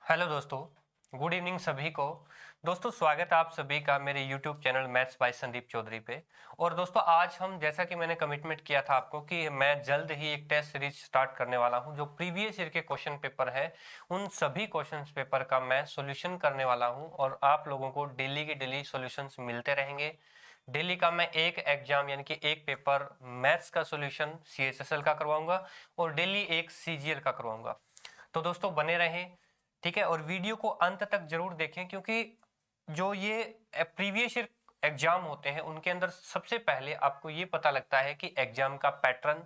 Hello दोस्तों, good evening सभी को। दोस्तों स्वागत है आप सभी का मेरे YouTube channel maths by Sandeep Chaudhary पे। और दोस्तों आज हम, जैसा कि मैंने कमिटमेंट किया था आपको कि मैं जल्द ही एक टेस्ट सीरीज स्टार्ट करने वाला हूं जो प्रीवियस ईयर के क्वेश्चन पेपर है, उन सभी क्वेश्चन पेपर का मैं सॉल्यूशन करने वाला हूं और आप लोगों को डेली के डेली सॉल्यूशंस मिलते रहेंगे। डेली का मैं एक एग्जाम यानी कि एक पेपर मैथ्स का सॉल्यूशन CHSL का करवाऊंगा और डेली एक CGL का करवाऊंगा। तो दोस्तों बने रहें, ठीक है। और वीडियो को अंत तक जरूर देखें क्योंकि जो ये प्रीवियस ईयर एग्जाम होते हैं उनके अंदर सबसे पहले आपको ये पता लगता है कि एग्जाम का पैटर्न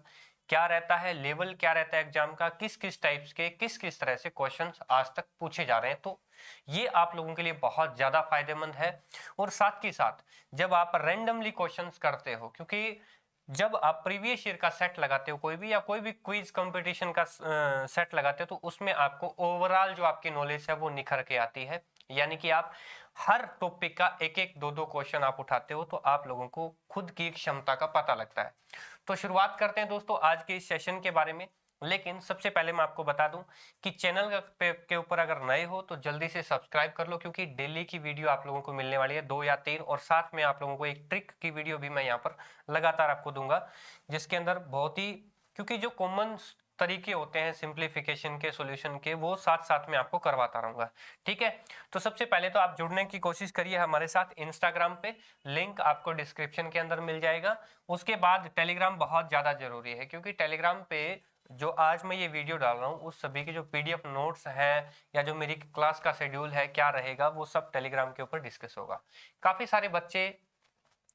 क्या रहता है, लेवल क्या रहता है एग्जाम का, किस किस टाइप्स के किस किस तरह से क्वेश्चंस आज तक पूछे जा रहे हैं। तो ये आप लोगों के लिए बहुत ज्यादा फायदेमंद है। और साथ ही साथ जब आप रैंडमली क्वेश्चंस करते हो, क्योंकि जब आप प्रीवियस ईयर का सेट लगाते हो कोई भी या कोई भी क्विज कंपटीशन का सेट लगाते हो, तो उसमें आपको ओवरऑल जो आपकी नॉलेज है वो निखर के आती है। यानी कि आप हर टॉपिक का एक एक दो दो क्वेश्चन आप उठाते हो तो आप लोगों को खुद की क्षमता का पता लगता है। तो शुरुआत करते हैं दोस्तों आज के इस सेशन के बारे में। लेकिन सबसे पहले मैं आपको बता दूं कि चैनल के ऊपर अगर नए हो तो जल्दी से सब्सक्राइब कर लो, क्योंकि डेली की वीडियो आप लोगों को मिलने वाली है 2 या 3, और साथ में आप लोगों को एक ट्रिक की वीडियो भी मैं यहाँ पर लगातार आपको दूंगा, जिसके अंदर बहुत ही, क्योंकि जो कॉमन तरीके होते हैं सिंप्लीफिकेशन के, सॉल्यूशन के, वो साथ साथ में आपको करवाता रहूंगा। ठीक है, तो सबसे पहले तो आप जुड़ने की कोशिश करिए हमारे साथ इंस्टाग्राम पे, लिंक आपको डिस्क्रिप्शन के अंदर मिल जाएगा। उसके बाद टेलीग्राम बहुत ज्यादा जरूरी है, क्योंकि टेलीग्राम पे जो आज मैं ये वीडियो डाल रहा हूँ उस सभी के जो PDF नोट्स हैं या जो मेरी क्लास का शेड्यूल है क्या रहेगा, वो सब टेलीग्राम के ऊपर डिस्कस होगा। काफी सारे बच्चे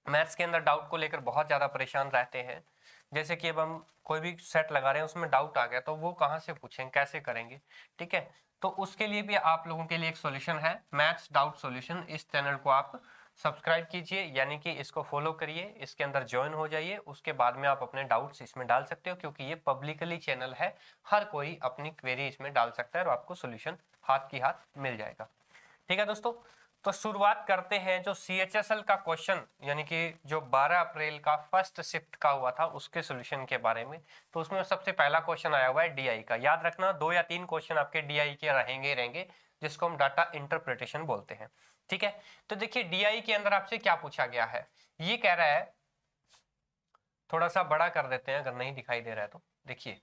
मैथ्स के अंदर डाउट को लेकर बहुत ज्यादा परेशान रहते हैं। जैसे कि अब हम कोई भी सेट लगा रहे हैं उसमें डाउट आ गया तो वो कहाँ से पूछेंगे, कैसे करेंगे। ठीक है, तो उसके लिए भी आप लोगों के लिए एक सॉल्यूशन है, मैथ्स डाउट सॉल्यूशन। इस चैनल को आप सब्सक्राइब कीजिए, यानी कि इसको फॉलो करिए, इसके अंदर ज्वाइन हो जाइए। उसके बाद में आप अपने डाउट्स इसमें डाल सकते हो, क्योंकि ये पब्लिकली चैनल है, हर कोई अपनी क्वेरी इसमें डाल सकता है और आपको सॉल्यूशन हाथ की हाथ मिल जाएगा। ठीक है दोस्तों, तो शुरुआत करते हैं जो CHSL का क्वेश्चन, यानी कि जो 12 अप्रैल का फर्स्ट शिफ्ट का हुआ था उसके सॉल्यूशन के बारे में। तो उसमें सबसे पहला क्वेश्चन आया हुआ है DI का। याद रखना 2 या 3 क्वेश्चन आपके DI के रहेंगे, जिसको हम डाटा इंटरप्रिटेशन बोलते हैं। ठीक है, तो देखिए DI के अंदर आपसे क्या पूछा गया है। ये कह रहा है, थोड़ा सा बड़ा कर देते हैं अगर नहीं दिखाई दे रहा है तो। देखिए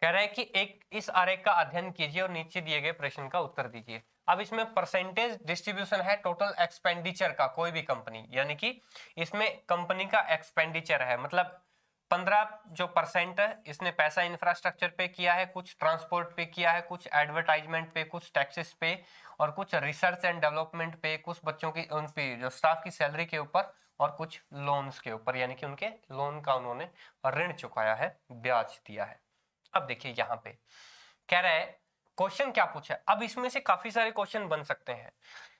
कह रहा है कि एक इस आरेख का अध्ययन कीजिए और नीचे दिए गए प्रश्न का उत्तर दीजिए। अब इसमें परसेंटेज डिस्ट्रीब्यूशन है टोटल एक्सपेंडिचर का, कोई भी कंपनी, यानी कि इसमें कंपनी का एक्सपेंडिचर है, मतलब 15 जो % है इसने पैसा इंफ्रास्ट्रक्चर पे किया है, कुछ ट्रांसपोर्ट पे किया है, कुछ एडवर्टाइजमेंट पे, कुछ टैक्सेस पे, और कुछ रिसर्च एंड डेवलपमेंट पे, कुछ बच्चों की उन पे जो स्टाफ की सैलरी के ऊपर, और कुछ लोन्स के ऊपर, यानी कि उनके लोन का उन्होंने ऋण चुकाया है, ब्याज दिया है। अब देखिए यहां पे कह रहा है क्वेश्चन क्या पूछा है। अब इसमें से काफी सारे क्वेश्चन बन सकते हैं।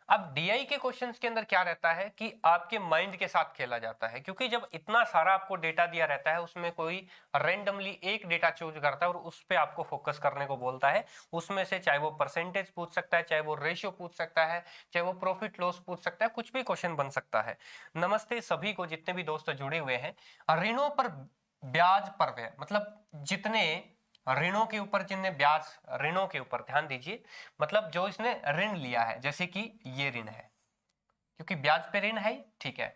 अब DI के क्वेश्चंस के अंदर क्या रहता है कि आपके माइंड के साथ खेला जाता है, क्योंकि जब इतना सारा आपको डेटा दिया रहता है उसमें कोई रैंडमली एक डेटा चूज करता है और उस पे आपको फोकस करने को बोलता है। उसमें से चाहे वो परसेंटेज पूछ सकता है, चाहे वो रेशियो पूछ सकता है, चाहे वो प्रॉफिट लॉस पूछ सकता है, कुछ भी क्वेश्चन बन सकता है। नमस्ते सभी को, जितने भी दोस्त जुड़े हुए हैं। ऋणों पर ब्याज पर व्यय, मतलब जितने ऋणों के ऊपर, जिनने ब्याज, ऋणों के ऊपर ध्यान दीजिए, मतलब जो इसने ऋण लिया है, जैसे कि ये ऋण है क्योंकि ब्याज पे ऋण है, ठीक है।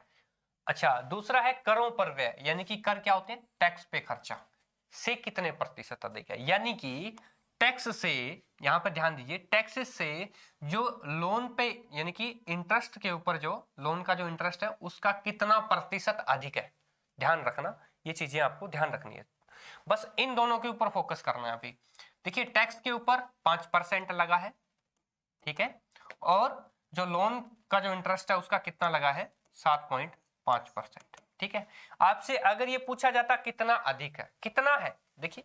अच्छा, दूसरा है करों पर व्यय, यानी कि कर क्या होते हैं, टैक्स पे खर्चा, से कितने प्रतिशत अधिक है, यानी कि टैक्स से, यहां पर ध्यान दीजिए, टैक्स से जो लोन पे, यानी कि इंटरेस्ट के ऊपर, जो लोन का जो इंटरेस्ट है उसका कितना प्रतिशत अधिक है। ध्यान रखना, ये चीजें आपको ध्यान रखनी है, बस इन दोनों के ऊपर फोकस करना है अभी। देखिए टैक्स के ऊपर 5% लगा है, ठीक है, और जो लोन का जो इंटरेस्ट है उसका कितना लगा है, 7.5%। ठीक है, आपसे अगर ये पूछा जाता कितना अधिक है, कितना है, देखिए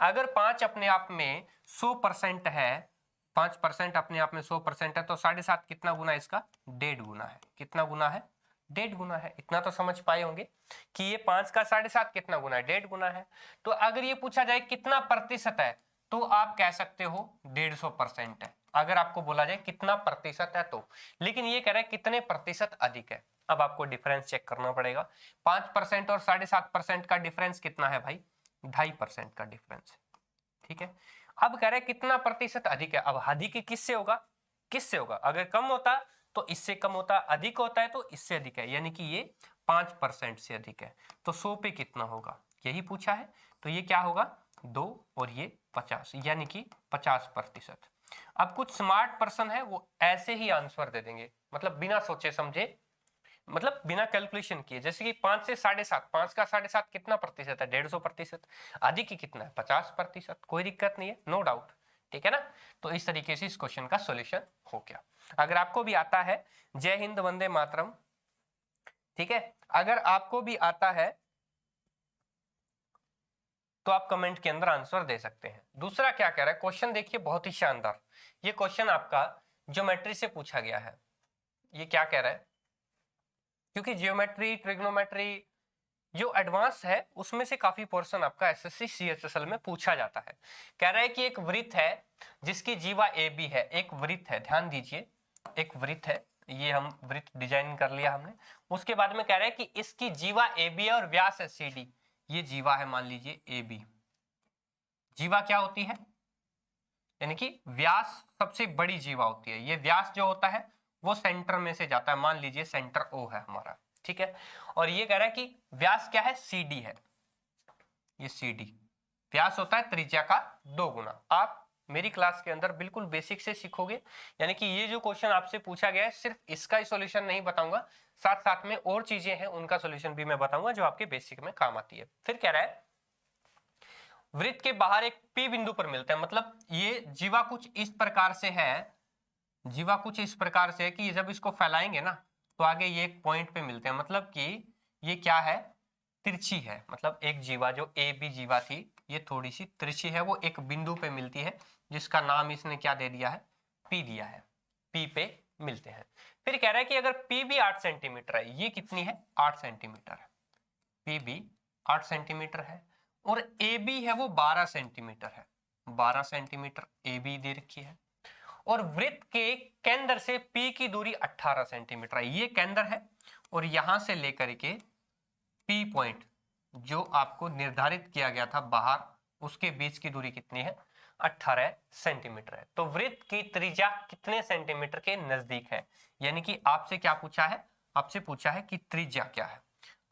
अगर 5 अपने आप में 100% है, 5% अपने आप में 100% है, तो 7.5 कितना गुना इसका, 1.5 गुना है। कितना गुना है, 1.5 गुना है। इतना तो समझ पाए होंगे कि ये 5 का 7.5 कितना गुना है, 1.5 गुना है। तो अगर ये पूछा जाए कितना प्रतिशत है, तो आप कह सकते हो 150% है, अगर आपको बोला जाए कितना प्रतिशत है तो। लेकिन ये कह रहा है कितने प्रतिशत अधिक है। अब आपको डिफरेंस चेक करना पड़ेगा। 5% और 7.5% का डिफरेंस कितना है भाई, 2.5% का डिफरेंस है। ठीक है, अब कह रहे कितना प्रतिशत अधिक है। अब अधिक किससे होगा, किससे होगा, अगर कम होता तो इससे कम होता, अधिक होता है तो इससे अधिक है, यानी कि ये 5% से अधिक है। तो 100 पे कितना होगा, यही पूछा है। तो ये क्या होगा 2 और ये 50, यानी कि 50%। अब कुछ स्मार्ट पर्सन है वो ऐसे ही आंसर दे देंगे, मतलब बिना सोचे समझे, मतलब बिना कैलकुलेशन किए। जैसे कि 5 से 7.5, 5 का 7.5 कितना प्रतिशत है, 150%। अधिक ही कितना है, 50%। कोई दिक्कत नहीं है, नो डाउट, ठीक है ना। तो इस तरीके से इस क्वेश्चन का सॉल्यूशन हो गया। अगर आपको भी आता है, जय हिंद वंदे मातरम, ठीक है। अगर आपको भी आता है तो आप कमेंट के अंदर आंसर दे सकते हैं। दूसरा क्या कह रहा है क्वेश्चन, देखिए बहुत ही शानदार। ये क्वेश्चन आपका ज्योमेट्री से पूछा गया है। ये क्या कह रहा है, क्योंकि ज्योमेट्री ट्रिग्नोमेट्री जो एडवांस है उसमें से काफी पोर्शन आपका एसएससी सीएचएसएल में पूछा जाता है। कह रहा है कि एक वृत्त है जिसकी जीवा ए बी है। एक वृत्त है, ध्यान दीजिए, एक वृत्त है, ये हम वृत्त डिजाइन कर लिया हमने। उसके बाद में कह रहा है कि इसकी जीवा ए बी है और व्यास है सी डी। ये जीवा है, मान लीजिए ए बी। जीवा क्या होती है, यानी कि व्यास सबसे बड़ी जीवा होती है। ये व्यास जो होता है वो सेंटर में से जाता है, मान लीजिए सेंटर ओ है हमारा, ठीक है। और ये कह रहा है कि व्यास क्या है, सी डी है। ये सी डी व्यास होता है त्रिज्या का 2 गुना। आप मेरी क्लास के अंदर बिल्कुल बेसिक से सीखोगे, यानी कि ये जो क्वेश्चन आपसे पूछा गया है सिर्फ इसका ही सॉल्यूशन नहीं बताऊंगा, साथ साथ में और चीजें हैं उनका सॉल्यूशन भी मैं बताऊंगा जो आपके बेसिक में काम आती है। फिर कह रहा है वृत्त के बाहर एक पी बिंदु पर मिलता है, मतलब ये जीवा कुछ इस प्रकार से है, जीवा कुछ इस प्रकार से है कि जब इसको फैलाएंगे ना तो आगे ये एक पॉइंट पे मिलते हैं। मतलब कि ये क्या है, तिरछी है। मतलब एक जीवा जो ए बी जीवा थी ये थोड़ी सी तिरछी है, वो एक बिंदु पे मिलती है जिसका नाम इसने क्या दे दिया है, पी दिया है। पी पे मिलते हैं। फिर कह रहा है कि अगर पी भी 8 सेंटीमीटर है, ये कितनी है 8 सेंटीमीटर है, पी भी 8 सेंटीमीटर है, और ए बी है वो 12 सेंटीमीटर है, 12 सेंटीमीटर ए बी दे रखी है। और वृत्त के केंद्र से पी की दूरी 18 सेंटीमीटर है, ये केंद्र है। और यहां से लेकर के पी पॉइंट जो आपको निर्धारित किया गया था बाहर, उसके बीच की दूरी कितनी है, 18 सेंटीमीटर है। तो वृत्त की त्रिज्या कितने सेंटीमीटर के नजदीक है, यानी कि आपसे क्या पूछा है, आपसे पूछा है कि त्रिज्या क्या है।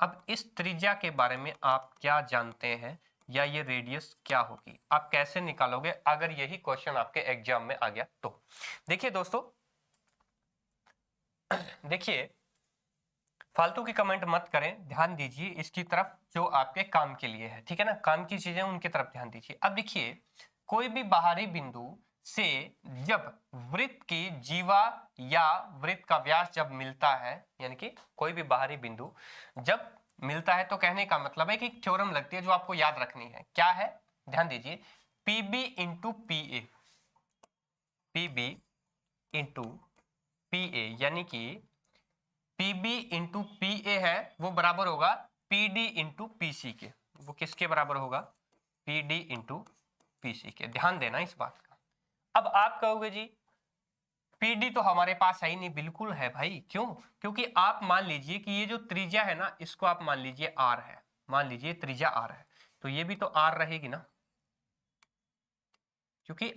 अब इस त्रिज्या के बारे में आप क्या जानते हैं, या ये रेडियस क्या होगी, आप कैसे निकालोगे अगर यही क्वेश्चन आपके एग्जाम में आ गया तो। देखिए दोस्तों, देखिए फालतू की कमेंट मत करें, ध्यान दीजिए इसकी तरफ जो आपके काम के लिए है, ठीक है ना। काम की चीजें उनकी तरफ ध्यान दीजिए। अब देखिए कोई भी बाहरी बिंदु से जब वृत्त की जीवा या वृत्त का व्यास जब मिलता है, यानी कि कोई भी बाहरी बिंदु जब मिलता है, तो कहने का मतलब है कि एक थ्योरम लगती है जो आपको याद रखनी है। क्या है, ध्यान दीजिए, pb into p a, pb into p a, यानी कि पीबी इंटू पी ए है वो बराबर होगा पीडी इंटू पीसी के। वो किसके बराबर होगा, पीडी इंटू पीसी के। ध्यान देना इस बात का। अब आप कहोगे जी पीडी तो हमारे पास है ही नहीं, बिल्कुल है भाई। क्यों, क्योंकि आप मान लीजिए कि ये जो त्रिज्या है ना, इसको आप मान लीजिए आर है, मान लीजिए त्रिज्या आर है, तो ये भी तो आर रहेगी ना, क्योंकि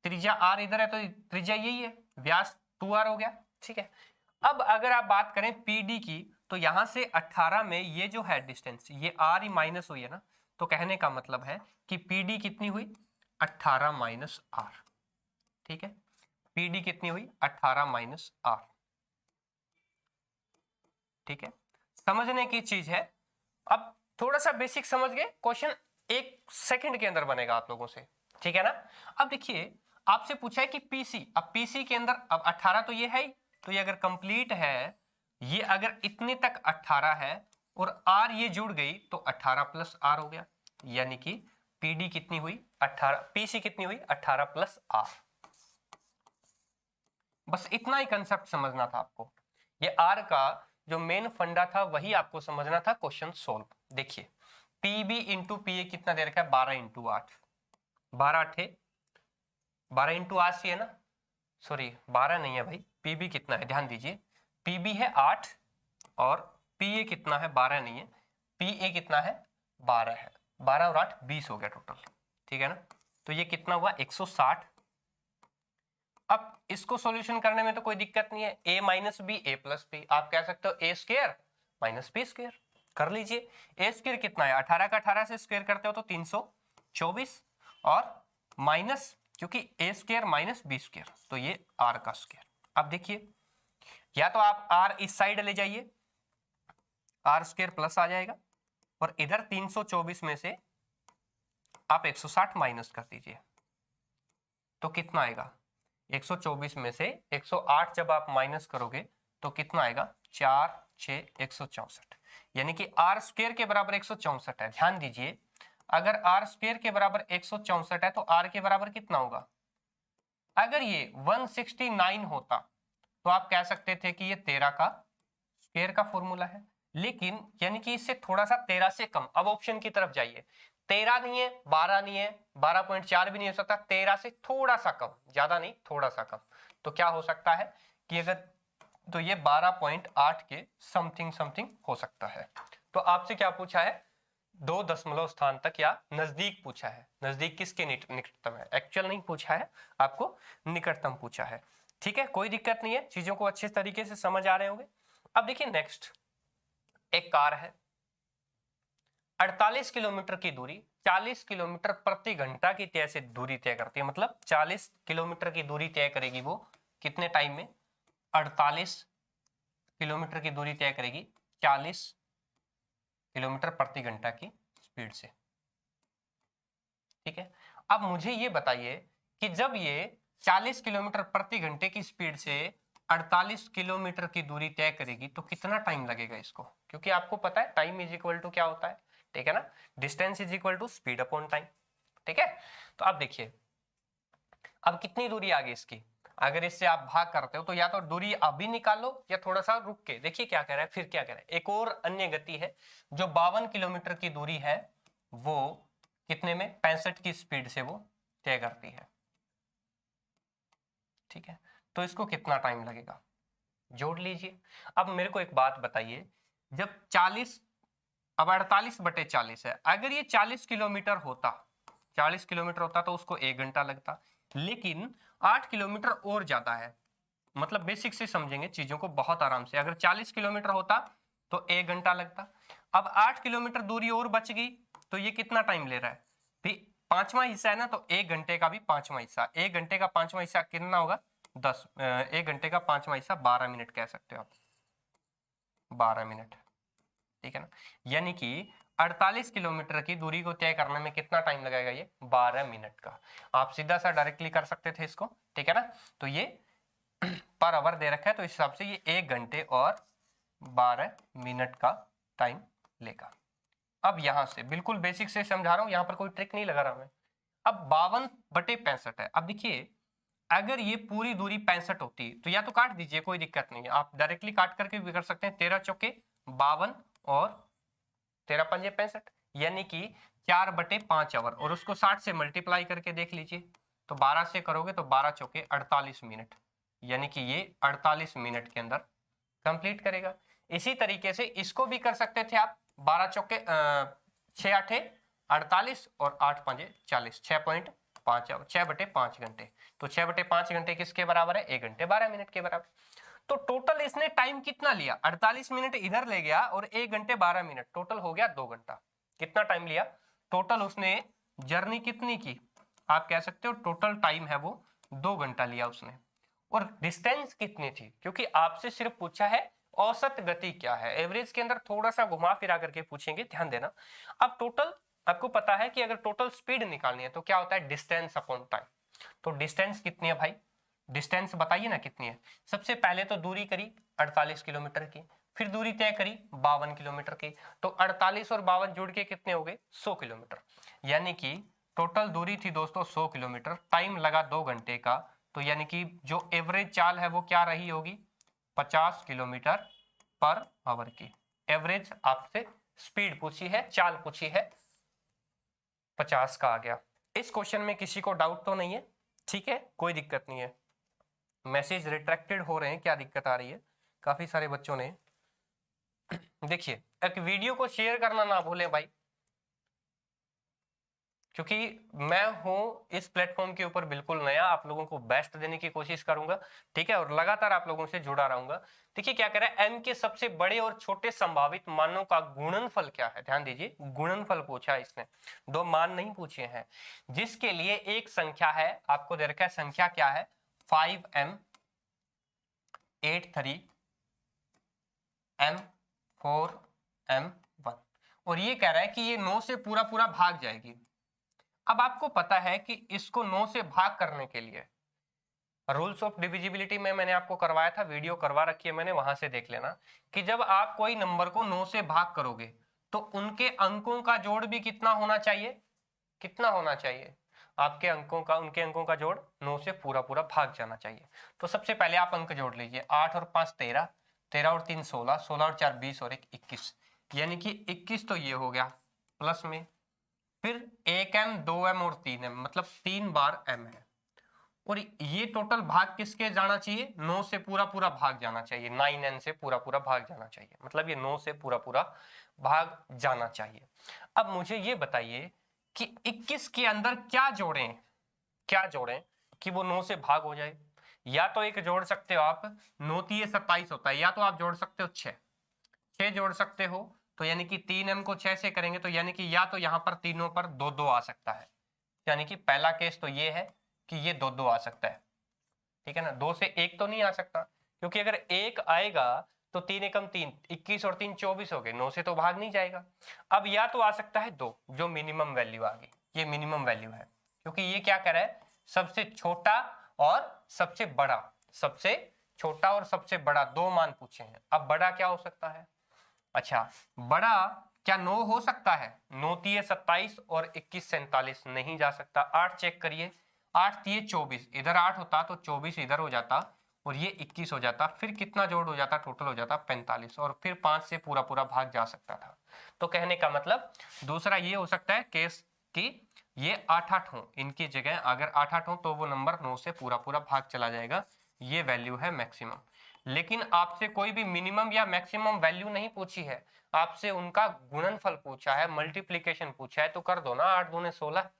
त्रिज्या आर इधर है तो त्रिज्या यही है, व्यास 2r हो गया, ठीक है। अब अगर आप बात करें पीडी की, तो यहां से 18 में ये जो है डिस्टेंस, ये आर ही माइनस हुई है ना, तो कहने का मतलब है कि पीडी कितनी हुई 18 माइनस आर, ठीक है। पीडी कितनी हुई 18 माइनस आर, ठीक है। समझने की चीज है। अब थोड़ा सा बेसिक समझ गए, क्वेश्चन 1 सेकंड के अंदर बनेगा आप लोगों से, ठीक है ना। अब देखिए आपसे पूछा है कि पीसी, अब पीसी के अंदर अब 18 तो ये है ही, तो ये अगर कंप्लीट है, ये अगर इतने तक 18 है और आर ये जुड़ गई तो 18 प्लस आर हो गया, यानी कि पीडी कितनी हुई 18, पीसी कितनी हुई 18 प्लस आर। बस इतना ही कंसेप्ट समझना था आपको। ये आर का जो मेन फंडा था वही आपको समझना था, क्वेश्चन सोल्व। देखिए पीबी इंटू पी ए कितना दे रखा है 12 इंटू 8, 12 8 12 इंटू 8 सी है ना, सॉरी 12 नहीं है भाई, पीबी कितना है ध्यान दीजिए, पीबी है 8 और पीए कितना है 12 नहीं है, पीए कितना है 12 है, 12 और 8 20 हो गया टोटल, ठीक है ना। तो ये कितना हुआ 160। अब इसको सॉल्यूशन करने में तो कोई दिक्कत नहीं है, a minus b a plus b, आप कह सकते हो a square minus b square कर लीजिए। a स्क्वायर कितना है, 18 का 18 से स्क्वायर करते हो तो 324 और माइनस, क्योंकि a square minus b square तो ये r का स्क्वायर। अब देखिए या तो आप r इस साइड ले जाइए, r स्क्वायर प्लस आ जाएगा और इधर 324 में से आप 160 माइनस कर दीजिए तो कितना आएगा, 124 में से 108 जब आप माइनस करोगे तो कितना आएगा 4 6 164, यानी कि r स्क्वायर के बराबर 164 है। ध्यान दीजिए अगर r स्क्वायर के बराबर 164 है तो r के बराबर कितना होगा, अगर ये 169 होता तो आप कह सकते थे कि ये 13 का स्क्वायर का फॉर्मूला है, लेकिन यानी कि इससे थोड़ा सा 13 से कम। अब ऑप्शन की तरफ जाइए, 13 नहीं है, 12 नहीं है, 12.4 भी नहीं हो सकता, 13 से थोड़ा सा कम, ज्यादा नहीं थोड़ा सा कम, तो क्या हो सकता है कि अगर तो ये 12.8 के समथिंग समथिंग हो सकता है। तो आपसे क्या पूछा है, 2 दशमलव स्थान तक या नजदीक पूछा है। नजदीक किसके निकटतम है, एक्चुअल नहीं पूछा है, आपको निकटतम पूछा है। ठीक है, कोई दिक्कत नहीं है, चीजों को अच्छे तरीके से समझ आ रहे होंगे। अब देखिए नेक्स्ट, एक कार है 48 किलोमीटर की दूरी 40 किलोमीटर प्रति घंटा की तय से दूरी तय करती है, मतलब 40 किलोमीटर की दूरी तय करेगी वो कितने टाइम में, 48 किलोमीटर की दूरी तय करेगी 40 किलोमीटर प्रति घंटा की स्पीड से। ठीक है, अब मुझे ये बताइए कि जब ये 40 किलोमीटर प्रति घंटे की स्पीड से 48 किलोमीटर की दूरी तय करेगी तो कितना टाइम लगेगा इसको, क्योंकि आपको पता है टाइम इज इक्वल टू क्या होता है, ठीक है ना, distance is equal to speed upon time. ठीक है, तो अब देखिए अब कितनी दूरी आ गई इसकी, अगर इससे आप भाग करते हो तो या तो दूरी अभी निकालो या थोड़ा सा रुक के देखिए क्या कह रहा है, फिर क्या कह रहा है। एक और अन्य गति है जो 52 किलोमीटर की दूरी है वो कितने में 65 की स्पीड से वो तय करती है। ठीक है, तो इसको कितना टाइम लगेगा जोड़ लीजिए। अब मेरे को एक बात बताइए, जब 40 अब 48/40 है, अगर ये 40 किलोमीटर होता 40 किलोमीटर होता तो उसको 1 घंटा लगता, लेकिन 8 किलोमीटर और ज्यादा है, मतलब बेसिक से समझेंगे चीजों को बहुत आराम से। अगर 40 किलोमीटर होता तो 1 घंटा लगता, अब 8 किलोमीटर दूरी और बच गई तो ये कितना टाइम ले रहा है, भी 5वां हिस्सा है ना, तो 1 घंटे का भी 5वां हिस्सा, 1 घंटे का 5वां हिस्सा कितना होगा 10, 1 घंटे का 5वां हिस्सा 12 मिनट कह सकते हो आप, 12 मिनट। ठीक है ना, यानी कि 48 किलोमीटर की दूरी को तय करने में कितना टाइम लगेगा, ये 12 मिनट का। आप सीधा सा डायरेक्टली कर सकते थे इसको, ठीक है ना, तो ये पर आवर दे रखा है तो इस हिसाब से ये 1 घंटे और 12 मिनट का टाइम लेगा। अब यहां से बिल्कुल बेसिक से समझा रहा हूं, यहां पर कोई ट्रिक नहीं लगा रहा मैं। अब 52/65 है, अब देखिए अगर ये पूरी दूरी 65 होती तो या तो काट दीजिए, कोई दिक्कत नहीं है, आप डायरेक्टली काट करके भी कर सकते हैं, 13 चौके 52 और 13 पंजे 65, यानी कि 4/5 आवर, और उसको 60 से मल्टीप्लाई करके देख लीजिए तो 12 से करोगे तो 12 चौके 48 मिनट, यानी कि ये 48 मिनट के अंदर कंप्लीट करेगा। इसी तरीके से इसको भी कर सकते थे आप, 12 चौके 6 8 48 और 8 पंजे 40, 6.5 आवर, 6/5 घंटे, तो 6/5 घंटे किसके बराबर है, 1 घंटे 12 मिनट के बराबर। तो टोटल इसने टाइम कितना लिया, 48 मिनट इधर ले गया और 1 घंटे 12 मिनट, टोटल हो गया 2 घंटा। कितना टाइम लिया टोटल उसने, जर्नी कितनी की, आप कह सकते हो टोटल टाइम है वो 2 घंटा लिया उसने। और डिस्टेंस कितनी थी, क्योंकि आपसे सिर्फ पूछा है औसत गति क्या है, एवरेज के अंदर थोड़ा सा घुमा फिरा करके पूछेंगे, ध्यान देना। अब टोटल आपको पता है कि अगर टोटल स्पीड निकालनी है तो क्या होता है, डिस्टेंस अपॉन टाइम। तो डिस्टेंस कितनी है भाई, डिस्टेंस बताइए ना कितनी है। सबसे पहले तो दूरी करी 48 किलोमीटर की, फिर दूरी तय करी 52 किलोमीटर की, तो 48 और 52 जुड़ के कितने हो गए 100 किलोमीटर, यानी कि टोटल दूरी थी दोस्तों 100 किलोमीटर, टाइम लगा 2 घंटे का, तो यानी कि जो एवरेज चाल है वो क्या रही होगी 50 किलोमीटर पर आवर की। एवरेज आपसे स्पीड पूछी है, चाल पूछी है, 50 का आ गया। इस क्वेश्चन में किसी को डाउट तो नहीं है, ठीक है, कोई दिक्कत नहीं है। मैसेज रिट्रैक्टेड हो रहे हैं, क्या दिक्कत आ रही है, काफी सारे बच्चों ने। देखिए एक वीडियो को शेयर करना ना भूलें भाई, क्योंकि मैं हूं इस प्लेटफॉर्म के ऊपर बिल्कुल नया, आप लोगों को बेस्ट देने की कोशिश करूंगा, ठीक है, और लगातार आप लोगों से जुड़ा रहूंगा। देखिए क्या कह रहा है, m के सबसे बड़े और छोटे संभावित मानों का गुणनफल क्या है। ध्यान दीजिए, गुणनफल पूछा है इसने, दो मान नहीं पूछे हैं। जिसके लिए एक संख्या है, आपको दे रखा है संख्या क्या है, 5m 8 3 m 4 m 1, और ये कह रहा है कि ये 9 से पूरा पूरा भाग जाएगी। अब आपको पता है कि इसको 9 से भाग करने के लिए रूल्स ऑफ डिविजिबिलिटी में मैंने आपको करवाया था, वीडियो करवा रखी है मैंने, वहां से देख लेना कि जब आप कोई नंबर को 9 से भाग करोगे तो उनके अंकों का जोड़ भी कितना होना चाहिए, कितना होना चाहिए, आपके अंकों का उनके अंकों का जोड़ 9 से पूरा पूरा भाग जाना चाहिए। तो सबसे पहले आप अंक जोड़ लीजिए, 8 और 5 13, 13 और 3 16, 16 और 4 20 और 1 21, यानी कि 21 तो ये हो गया प्लस में, फिर 1m 2m और 3m, मतलब 3 बार m है, और ये टोटल भाग किसके जाना चाहिए, 9 से पूरा पूरा भाग जाना चाहिए, 9n से पूरा पूरा भाग जाना चाहिए, मतलब ये 9 से पूरा पूरा भाग जाना चाहिए। अब मुझे ये बताइए कि 21 के अंदर क्या जोड़ें, क्या जोड़ें कि वो 9 से भाग हो जाए। या तो एक जोड़ सकते हो आप, 9 3 27 होता है, या तो आप जोड़ सकते हो 6 जोड़ सकते हो, तो यानी कि 3m को 6 से करेंगे तो यानी कि या तो यहाँ पर तीनों पर 2 2 आ सकता है, यानी कि पहला केस तो ये है कि ये 2 2 आ सकता है, ठीक है ना, 2 से 1 तो नहीं आ सकता, क्योंकि अगर 1 आएगा तो 3 एकम 3, 21 और 3 24 हो गए, 9 से तो भाग नहीं जाएगा। अब या तो आ सकता है 2, जो मिनिमम वैल्यू आ गई, ये मिनिमम वैल्यू है, क्योंकि ये क्या कर रहा है, सबसे छोटा और सबसे बड़ा, सबसे छोटा और सबसे बड़ा दो मान पूछे हैं। अब बड़ा क्या हो सकता है, अच्छा बड़ा क्या 9 हो सकता है, 9 3 27 और 21 47 नहीं जा सकता। 8 चेक करिए, 8 3 24, इधर 8 होता तो 24 इधर हो जाता और ये 21 हो जाता, फिर कितना जोड़ हो जाता, टोटल हो जाता 45, और फिर 5 से पूरा पूरा भाग जा सकता था। तो कहने का मतलब दूसरा ये हो सकता है केस कि ये 8 8 हो, इनकी जगह अगर 8 8 हो तो वो नंबर 9 से पूरा पूरा भाग चला जाएगा, ये वैल्यू है मैक्सिमम। लेकिन आपसे कोई भी मिनिमम या मैक्सिमम वैल्यू नहीं पूछी है, आपसे उनका गुणनफल पूछा है, मल्टीप्लीकेशन पूछा है, तो कर दो ना, 8 दूने 16,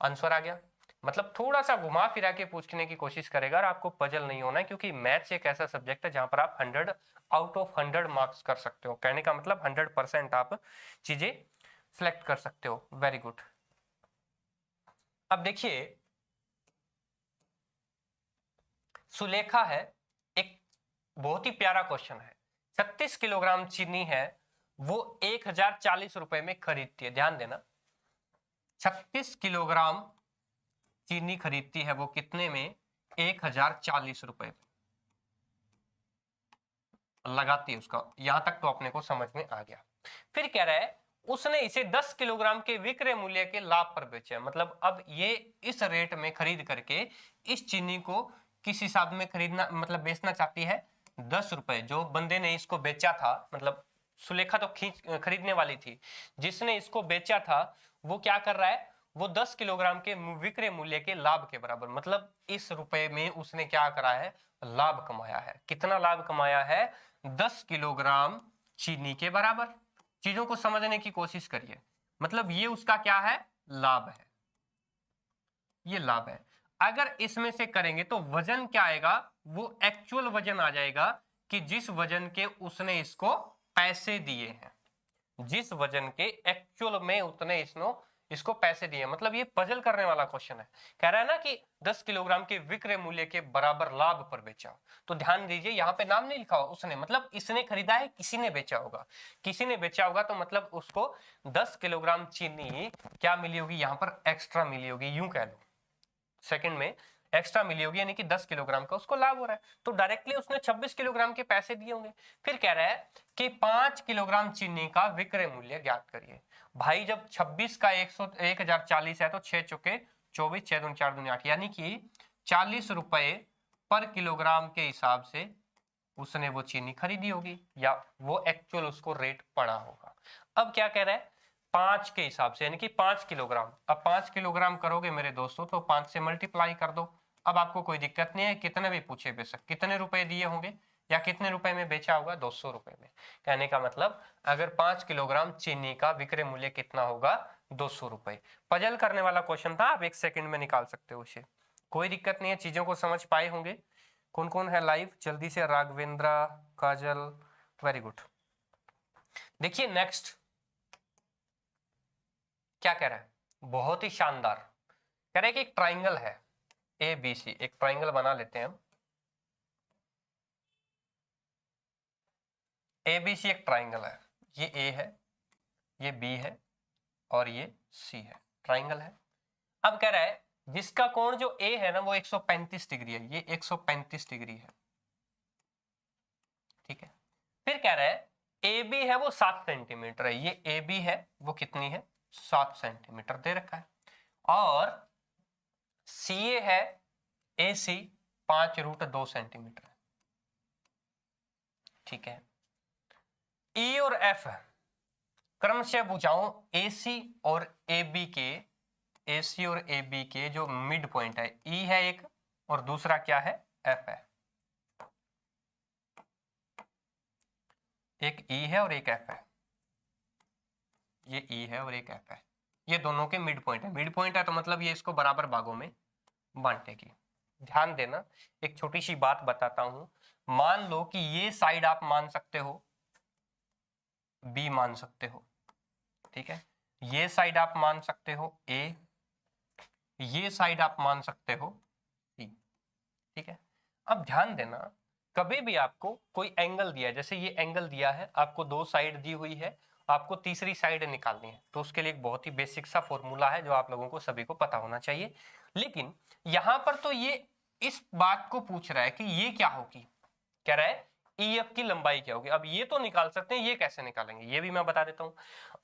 आंसर आ गया। मतलब थोड़ा सा घुमा फिरा के पूछने की कोशिश करेगा और आपको पजल नहीं होना है, क्योंकि मैथ्स एक ऐसा सब्जेक्ट है जहां पर आप 100 आउट ऑफ 100 मार्क्स कर सकते हो, कहने का मतलब 100% आप चीजें सिलेक्ट कर सकते हो। Very good. अब देखिए सुलेखा है, एक बहुत ही प्यारा क्वेश्चन है। 36 किलोग्राम चीनी है, वो 1040 रुपए में खरीदती है, ध्यान देना, 36 किलोग्राम चीनी खरीदती है वो कितने में, 1040 रुपए लगाती है उसका, यहां तक तो अपने को समझ में आ गया। फिर कह रहा है उसने इसे 10 किलोग्राम के विक्रय मूल्य के लाभ पर बेचा, मतलब अब ये इस रेट में खरीद करके इस चीनी को किस हिसाब में खरीदना, मतलब बेचना चाहती है, 10 रुपए। जो बंदे ने इसको बेचा था, मतलब सुलेखा तो खरीदने वाली थी, जिसने इसको बेचा था वो क्या कर रहा है, वो 10 किलोग्राम के विक्रय मूल्य के लाभ के बराबर, मतलब इस रुपए में उसने क्या करा है, लाभ कमाया है। कितना लाभ कमाया है, 10 किलोग्राम चीनी के बराबर। चीजों को समझने की कोशिश करिए, मतलब ये उसका क्या है, लाभ है, ये लाभ है। अगर इसमें से करेंगे तो वजन क्या आएगा, वो एक्चुअल वजन आ जाएगा कि जिस वजन के उसने इसको पैसे दिए हैं, जिस वजन के एक्चुअल में उतने इसको पैसे दिए। मतलब ये पजल करने वाला क्वेश्चन है, कह रहा है ना कि 10 किलोग्राम के विक्रय मूल्य के बराबर लाभ पर बेचा। तो ध्यान दीजिए यहाँ पे नाम नहीं लिखा हुआ उसने, मतलब इसने खरीदा है, किसी ने बेचा होगा, किसी ने बेचा होगा, तो मतलब उसको 10 किलोग्राम चीनी क्या मिली होगी, यहाँ पर एक्स्ट्रा मिली होगी, यूं कह लो, सेकंड में एक्स्ट्रा मिली होगी, यानी कि 10 किलोग्राम का उसको लाभ हो रहा है, तो डायरेक्टली उसने 26 किलोग्राम के पैसे दिए होंगे। फिर कह रहा है कि 5 किलोग्राम चीनी का विक्रय मूल्य ज्ञात करिए। भाई जब 26 का 1040 है तो 6 चुके 24, 6 दूनी 4 दूनी 8, यानी कि 40 रुपए पर किलोग्राम के हिसाब से उसने वो चीनी खरीदी होगी, या वो एक्चुअल उसको रेट पड़ा होगा। अब क्या कह रहा है, 5 के हिसाब से, यानी कि 5 किलोग्राम। अब 5 किलोग्राम करोगे मेरे दोस्तों तो 5 से मल्टीप्लाई कर दो। अब आपको कोई दिक्कत नहीं है, कितने भी पूछे बेशक, कितने रुपए दिए होंगे या कितने रुपए में बेचा होगा, 200 रुपए में। कहने का मतलब अगर 5 किलोग्राम चीनी का विक्रय मूल्य कितना होगा, 200 रुपए। पजल करने वाला क्वेश्चन था, आप 1 सेकंड में निकाल सकते हो उसे, कोई दिक्कत नहीं है। चीजों को समझ पाए होंगे। कौन कौन है लाइव जल्दी से? राघवेंद्रा, काजल, वेरी गुड। देखिए नेक्स्ट क्या कह रहा है, बहुत ही शानदार कह रहा है कि एक ट्राइंगल है ए बी सी। एक ट्राइंगल बना लेते हैं हम। ए बी सी एक ट्राइंगल है, ये ए है, ये बी है और ये सी है, ट्राइंगल है। अब कह रहा है जिसका कोण जो ए है ना वो 135 डिग्री है, ये 135 डिग्री है, ठीक है। फिर कह रहा है ए बी है वो 7 सेंटीमीटर है, ये ए बी है वो कितनी है, 7 सेंटीमीटर दे रखा है। और सी ए है, ए सी 5√2 सेंटीमीटर है, ठीक है। ई और एफ क्रमशः भुजाओं AC और AB के, AC और AB के जो मिड पॉइंट है, E है एक और दूसरा क्या है, F है। एक E है और एक F है, ये E है और एक F है, ये दोनों के मिड पॉइंट है। मिड पॉइंट है तो मतलब ये इसको बराबर भागों में बांटेगी। ध्यान देना, एक छोटी सी बात बताता हूं। मान लो कि ये साइड आप मान सकते हो B मान सकते हो, ठीक है। ये साइड आप मान सकते हो A, ये साइड आप मान सकते हो C, ठीक है। अब ध्यान देना, कभी भी आपको कोई एंगल दिया है, जैसे ये एंगल दिया है, आपको 2 साइड दी हुई है, आपको तीसरी साइड निकालनी है, तो उसके लिए एक बहुत ही बेसिक सा फॉर्मूला है जो आप लोगों को सभी को पता होना चाहिए। लेकिन यहां पर तो ये इस बात को पूछ रहा है कि ये क्या होगी, कह रहा है EF की लंबाई क्या होगी। अब ये तो निकाल सकते हैं, ये कैसे निकालेंगे ये भी मैं बता देता हूं।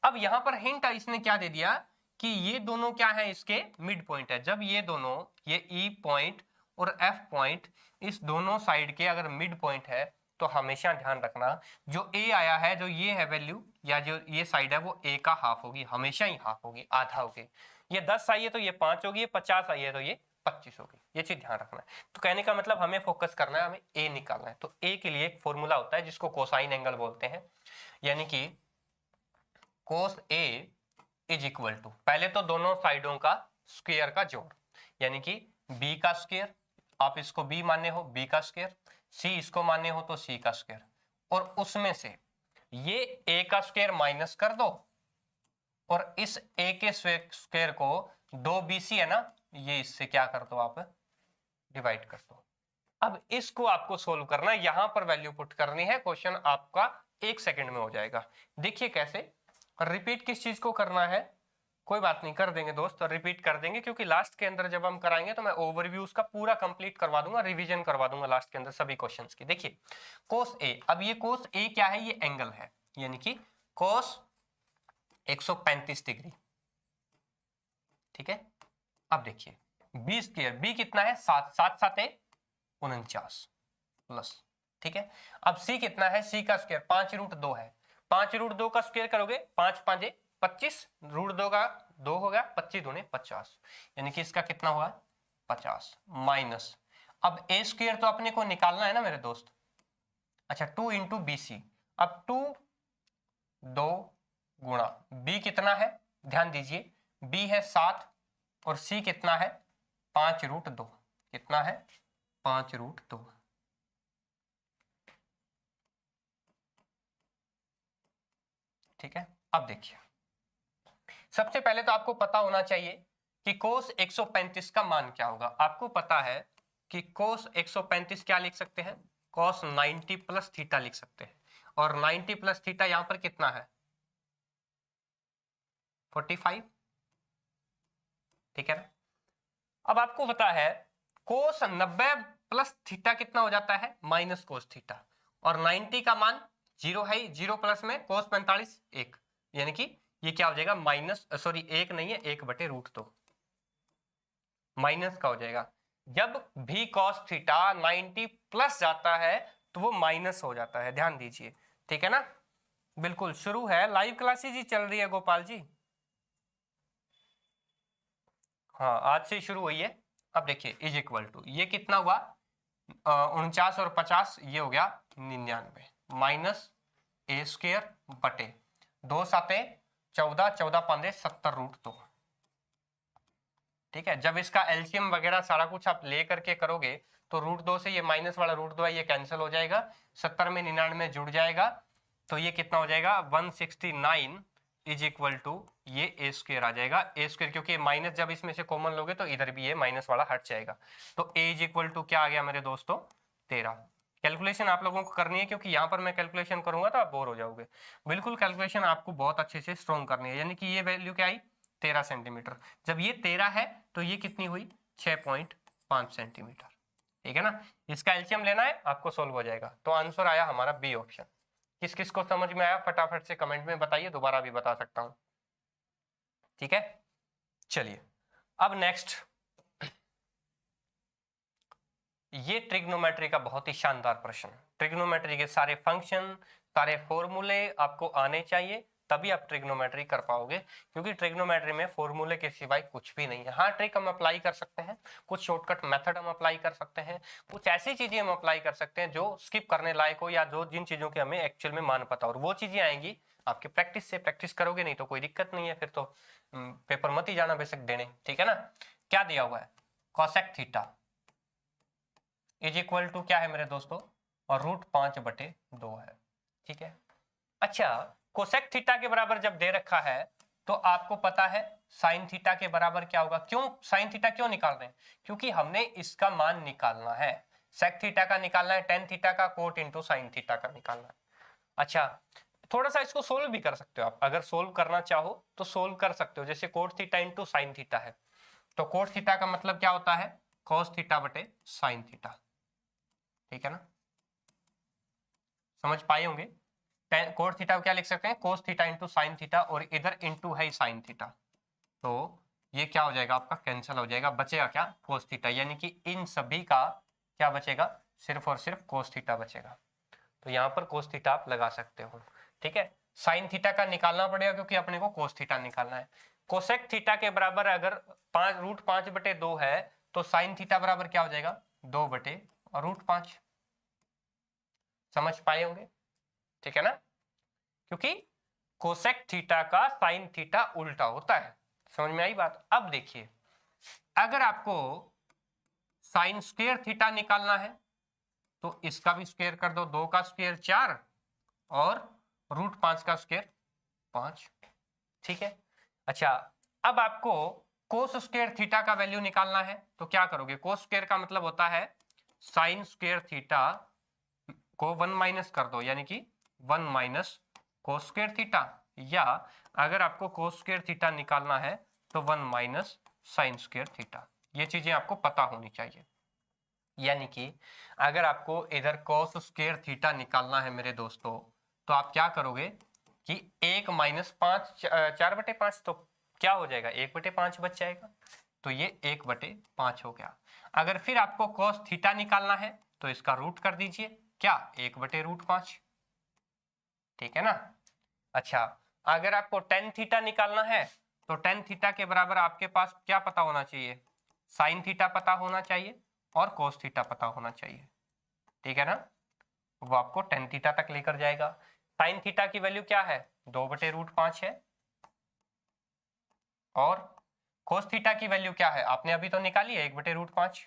अब यहां पर हिंट इसने क्या दे दिया कि ये दोनों क्या है, इसके मिड पॉइंट है। जब ये दोनों, ये E पॉइंट और F पॉइंट इस दोनों साइड के अगर मिड पॉइंट है तो हमेशा ध्यान रखना जो A आया है, जो ये है वैल्यू या जो ये साइड है वो A का हाफ होगी, हमेशा ही हाफ होगी, आधा होगी। ये 10 आई है तो ये 5 होगी, ये 50 आई है तो ये 25 होगी, ये चीज ध्यान रखना है। तो कहने का मतलब हमें फोकस करना है, हमें ए निकालना है। तो ए के लिए एक फॉर्मूला होता है जिसको कोसाइन एंगल बोलते हैं, यानी कि कोस ए इज इक्वल टू, पहले तो दोनों साइडों का स्क्वायर का जोड़, यानी कि बी का स्क्वायर, आप इसको बी माने हो बी का स्क्वायर, सी इसको माने हो तो सी का स्क्वायर, और उसमें से ये ए का स्क्वायर माइनस कर दो और इस ए के स्क्वायर को 2BC है ना, ये इससे क्या कर दो आप डिवाइड कर दो। अब इसको आपको सोल्व करना है, यहां पर वैल्यू पुट करनी है, क्वेश्चन आपका 1 सेकंड में हो जाएगा। देखिए कैसे, रिपीट किस चीज को करना है, कोई बात नहीं कर देंगे दोस्त, रिपीट कर देंगे, क्योंकि लास्ट के अंदर जब हम कराएंगे तो मैं ओवरव्यू उसका पूरा कंप्लीट करवा दूंगा, रिवीजन करवा दूंगा लास्ट के अंदर सभी क्वेश्चंस की। देखिए कोस ए, अब ये कोस ए क्या है, ये एंगल है, यानी कि कोस 135 डिग्री, ठीक है। अब देखिए बी स्क्वायर, बी कितना है 7, 7 7 49 प्लस, ठीक है। अब सी कितना है, सी का स्क्वायर 5√2 है, 5√2 का स्क्वायर करोगे 5 5 25, √2 का 2 हो गया, 25 दूने 50, यानी कि इसका कितना हुआ 50 माइनस, अब ए स्क्वायर तो अपने को निकालना है ना मेरे दोस्त, अच्छा 2 इंटू बी सी, अब 2 2 गुणा बी कितना है, ध्यान दीजिए बी है 7 और सी कितना है 5√2, कितना है 5√2, ठीक है। अब देखिए सबसे पहले तो आपको पता होना चाहिए कि कोस 135 का मान क्या होगा। आपको पता है कि कोस 135 क्या लिख सकते हैं, कोस 90 प्लस थीटा लिख सकते हैं, और 90 प्लस थीटा यहां पर कितना है 45, ठीक है ना। अब आपको पता है कोस 90 प्लस थीटा कितना हो जाता है माइनस कोस थीटा, और 90 का मान 0 है, 0 प्लस में कोस 45 1, यानी कि ये क्या हो जाएगा माइनस, सॉरी 1 नहीं है 1/√2 माइनस का हो जाएगा। जब भी कॉस थीटा 90 प्लस जाता है तो वो माइनस हो जाता है, ध्यान दीजिए, ठीक है ना। बिल्कुल शुरू है, लाइव क्लासेज ही चल रही है गोपाल जी, हाँ आज से शुरू हुई है। अब देखिए इज इक्वल टू, ये कितना हुआ 49 और 50, ये हो गया 99 माइनस ए स्क्वायर बटे 2 7 14, 14 पंद्रह 70√2। ठीक है, जब इसका एलसीएम वगैरह सारा कुछ आप ले करके करोगे तो √2 से ये माइनस वाला √2 है ये कैंसिल हो जाएगा, 70 में 99 जुड़ जाएगा, तो ये कितना हो जाएगा 169 इज इक्वल टू ये ए स्क्वायर आ जाएगा। ए स्क्वायर क्योंकि माइनस जब इसमें से कॉमन लोगे तो इधर भी ये माइनस वाला हट जाएगा, तो ए इज इक्वल टू क्या आ गया मेरे दोस्तों 13। कैलकुलेशन आप लोगों को करनी है क्योंकि यहाँ पर मैं कैलकुलेशन करूंगा तो आप बोर हो जाओगे। बिल्कुल कैलकुलेशन आपको बहुत अच्छे से स्ट्रॉन्ग करनी है, यानी कि ये वैल्यू क्या आई 13 सेंटीमीटर। जब ये 13 है तो ये कितनी हुई 6.5 सेंटीमीटर। ठीक है ना, इसका एलसीएम लेना है आपको, सोल्व हो जाएगा। तो आंसर आया हमारा बी ऑप्शन। किस किस को समझ में आया फटाफट से कमेंट में बताइए, दोबारा भी बता सकता हूं। ठीक है, चलिए अब नेक्स्ट, ये ट्रिग्नोमेट्री का बहुत ही शानदार प्रश्न। ट्रिग्नोमेट्री के सारे फंक्शन, सारे फॉर्मूले आपको आने चाहिए, तभी आप ट्रिग्नोमेट्री कर पाओगे, क्योंकि ट्रिग्नोमेट्री में फॉर्मूले के सिवाय कुछ भी नहीं है। हाँ, ट्रिक हम अप्लाई कर सकते हैं, कुछ शॉर्टकट मेथड हम अप्लाई कर सकते हैं, कुछ ऐसी चीजें हम अप्लाई कर सकते हैं जो स्किप करने लायक हो, या जो जिन चीजों के हमें एक्चुअल में मान पता हो, और वो चीजें आएंगी आपके प्रैक्टिस से। प्रैक्टिस करोगे नहीं तो कोई दिक्कत नहीं है, फिर तो पेपर मत ही जाना बेशक देने। ठीक है ना, क्या दिया हुआ है cosec theta is equal to क्या है मेरे दोस्तों, और √5/2 है। ठीक है, अच्छा कोसेक थीटा के बराबर जब दे रखा है तो आपको पता है साइन थीटा के बराबर क्या होगा। क्यों साइन थीटा क्यों निकाल रहे हैं, क्योंकि हमने इसका मान निकालना है। सेक थीटा का निकालना है, टेन थीटा का, कोट इंटू साइन थीटा का निकालना है। अच्छा, थोड़ा सा इसको सोल्व भी कर सकते हो आप, अगर सोल्व करना चाहो तो सोल्व कर सकते हो। जैसे cot theta into sine theta है, तो कोट थीटा का मतलब क्या होता है cos थीटा बटे साइन थीटा। ठीक है ना, समझ पाए होंगे। कोट थीटा क्या लिख सकते हैं, cos theta into sine theta, और इधर इंटू है साइन थीटा, तो ये क्या हो जाएगा आपका कैंसिल हो जाएगा, बचेगा क्या कोस थीटा, यानी कि इन सभी का क्या बचेगा, सिर्फ और सिर्फ कोस थीटा बचेगा। तो यहाँ पर कोस थीटा आप लगा सकते हो। ठीक है, साइन थीटा का निकालना पड़ेगा क्योंकि अपने को कोस थीटा निकालना है। कोसेक थीटा के बराबर अगर √5/2 है तो साइन थीटा बराबर क्या हो जाएगा 2/√5। समझ पाए होंगे, ठीक है ना, क्योंकि कोसेक थीटा का साइन थीटा उल्टा होता है। समझ में आई बात। अब देखिए, अगर आपको साइन स्क्वायर थीटा निकालना है तो इसका भी स्क्वायर कर दो, 2 का स्क्वायर 4 और √5 का स्क्वायर 5। ठीक है, अच्छा अब आपको कोस स्क्वायर थीटा का वैल्यू निकालना है तो क्या करोगे, कोस स्क्वायर का मतलब होता है साइन स्क्वायर थीटा को 1 माइनस कर दो, यानी कि 1 माइनस कोस स्क्वायर थीटा, या अगर आपको कोस स्क्वायर थीटा निकालना है तो 1 माइनस साइन स्क्वायर थीटा। ये चीजें आपको पता होनी चाहिए। यानी कि अगर आपको इधर कोस स्क्वायर थीटा निकालना है मेरे दोस्तों, तो आप क्या करोगे कि 1 माइनस 5 4/5, तो क्या हो जाएगा 1/5 बच जाएगा, तो ये 1/5 हो गया। अगर फिर आपको कोस थीटा निकालना है तो इसका रूट कर दीजिए, क्या 1/√5। ठीक है ना, अच्छा अगर आपको टेन थीटा निकालना है तो टेन थीटा के बराबर आपके पास क्या पता होना चाहिए, साइन थीटा पता होना चाहिए और कोस थीटा पता होना चाहिए। ठीक है ना, वो आपको टेन थीटा तक लेकर जाएगा। साइन थीटा की वैल्यू क्या है 2/√5 है, और कोस थीटा की वैल्यू क्या है आपने अभी तो निकाली है 1/√5।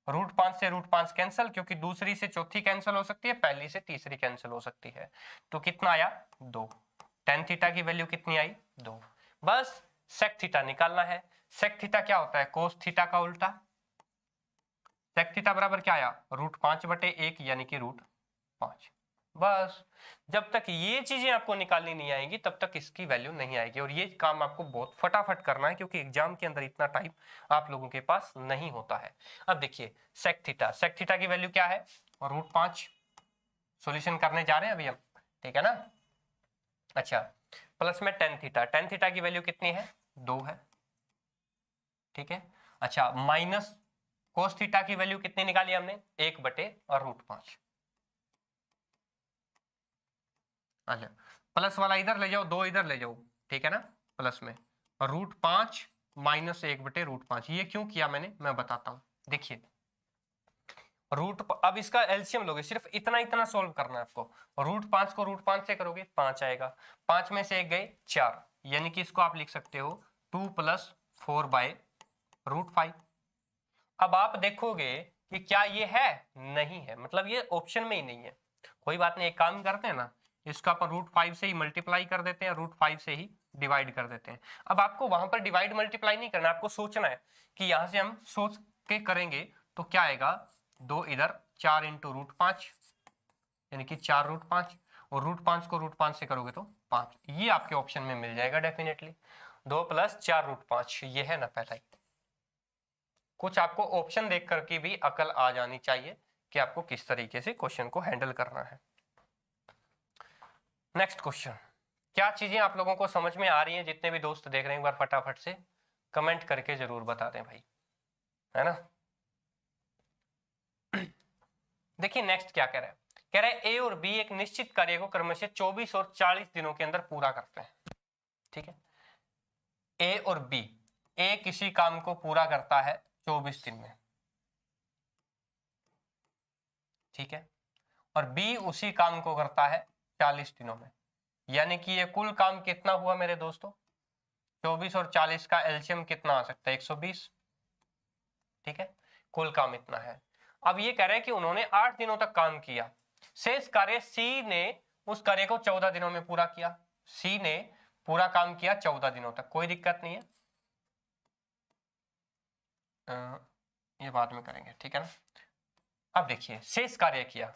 √5 से √5 कैंसिल, क्योंकि दूसरी से चौथी कैंसिल हो सकती है, पहली से तीसरी कैंसिल हो सकती है, तो कितना आया 2। टेन थीटा की वैल्यू कितनी आई 2। बस सेक थीटा निकालना है। सेक थीटा क्या होता है कोस थीटा का उल्टा। सेक थीटा बराबर क्या आया √5/1 यानी कि √5। बस जब तक ये चीजें आपको निकालनी नहीं आएंगी तब तक इसकी वैल्यू नहीं आएगी, और ये काम आपको बहुत फटाफट करना है क्योंकि एग्जाम के अंदर इतना टाइम आप लोगों के पास नहीं होता है। अब देखिए सेक थीटा की वैल्यू क्या है और √5 सॉल्यूशन करने जा रहे हैं अभी हम। ठीक है ना, अच्छा प्लस में टेन थीटा की वैल्यू कितनी है 2 है। ठीक है, अच्छा माइनस कोस थीटा की वैल्यू कितनी निकाली हमने 1/√5। अच्छा प्लस वाला इधर ले जाओ, 2 इधर ले जाओ। ठीक है ना, प्लस में √5 माइनस 1/√5। ये क्यों किया मैंने मैं बताता हूं। देखिए अब इसका एलसीएम लोगे, सिर्फ इतना इतना सोल्व करना है आपको। √5 को √5 से करोगे 5 आएगा, 5 में से 1 गए 4, यानी कि इसको आप लिख सकते हो 2 + 4/√5। अब आप देखोगे कि क्या ये है, नहीं है, मतलब ये ऑप्शन में ही नहीं है। कोई बात नहीं, एक काम करते हैं ना, इसको अपन √5 से ही मल्टीप्लाई कर देते हैं, √5 से ही डिवाइड कर देते हैं। अब आपको वहां पर डिवाइड मल्टीप्लाई नहीं करना, आपको सोचना है कि यहां से हम सोच के करेंगे तो क्या आएगा, 2 इधर, 4 × √5 यानी कि 4√5, और √5 को √5 से करोगे तो 5। ये आपके ऑप्शन में मिल जाएगा डेफिनेटली, 2 + 4√5, ये है ना पहला ही। कुछ आपको ऑप्शन देख करके भी अकल आ जानी चाहिए कि आपको किस तरीके से क्वेश्चन को हैंडल करना है। नेक्स्ट क्वेश्चन, क्या चीजें आप लोगों को समझ में आ रही हैं? जितने भी दोस्त देख रहे हैं एक बार फटाफट से कमेंट करके जरूर बता दें भाई, है ना। देखिए नेक्स्ट क्या कह रहा है, कह रहा है ए और बी एक निश्चित कार्य को क्रमशः 24 और 40 दिनों के अंदर पूरा करते हैं। ठीक है, ए और बी, ए किसी काम को पूरा करता है 24 दिन में, ठीक है, और बी उसी काम को करता है 40 दिनों में, यानी कि ये कुल काम कितना हुआ मेरे दोस्तों, 24 और 40 का एलसीएम कितना आ सकता है, 120। ठीक है, कुल काम इतना है। अब ये कह रहे हैं कि उन्होंने 8 दिनों तक काम किया, शेष कार्य सी ने उस कार्य को 14 दिनों में पूरा किया। सी ने पूरा काम किया 14 दिनों तक, कोई दिक्कत नहीं है, ये बाद में करेंगे, ठीक है ना। अब देखिए शेष कार्य किया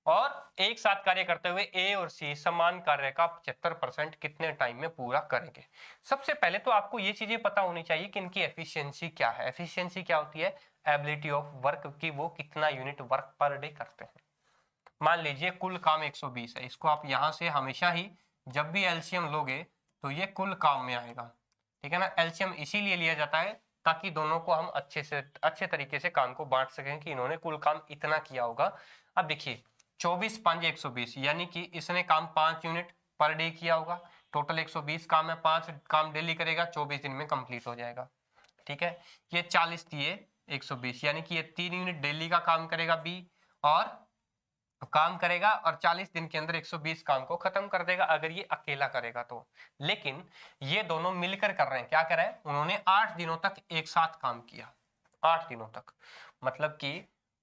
और एक साथ कार्य करते हुए ए और सी समान कार्य का 75% कितने टाइम में पूरा करेंगे। सबसे पहले तो आपको ये चीजें पता होनी चाहिए कि इनकी एफिशिएंसी क्या है। एफिशिएंसी क्या होती है, एबिलिटी ऑफ वर्क, की वो कितना यूनिट वर्क पर डे करते हैं। मान लीजिए कुल काम 120 है, इसको आप यहां से हमेशा ही जब भी एलसीएम लोगे तो ये कुल काम में आएगा, ठीक है ना। एलसीएम इसीलिए लिया जाता है ताकि दोनों को हम अच्छे तरीके से काम को बांट सकें कि इन्होंने कुल काम इतना किया होगा। अब देखिए 24 × 5 120, यानी कि इसने काम 5 यूनिट पर डे किया होगा। टोटल 120 काम है, 5 काम डेली करेगा, 24 दिन में कंप्लीट हो जाएगा। ठीक है, ये 40 दिए 120, यानी कि ये 3 यूनिट डेली का काम करेगा बी, और काम करेगा और 40 दिन के अंदर 120 काम को खत्म कर देगा अगर ये अकेला करेगा तो। लेकिन ये दोनों मिलकर कर रहे हैं, क्या कर रहे हैं, उन्होंने 8 दिनों तक एक साथ काम किया, 8 दिनों तक, मतलब कि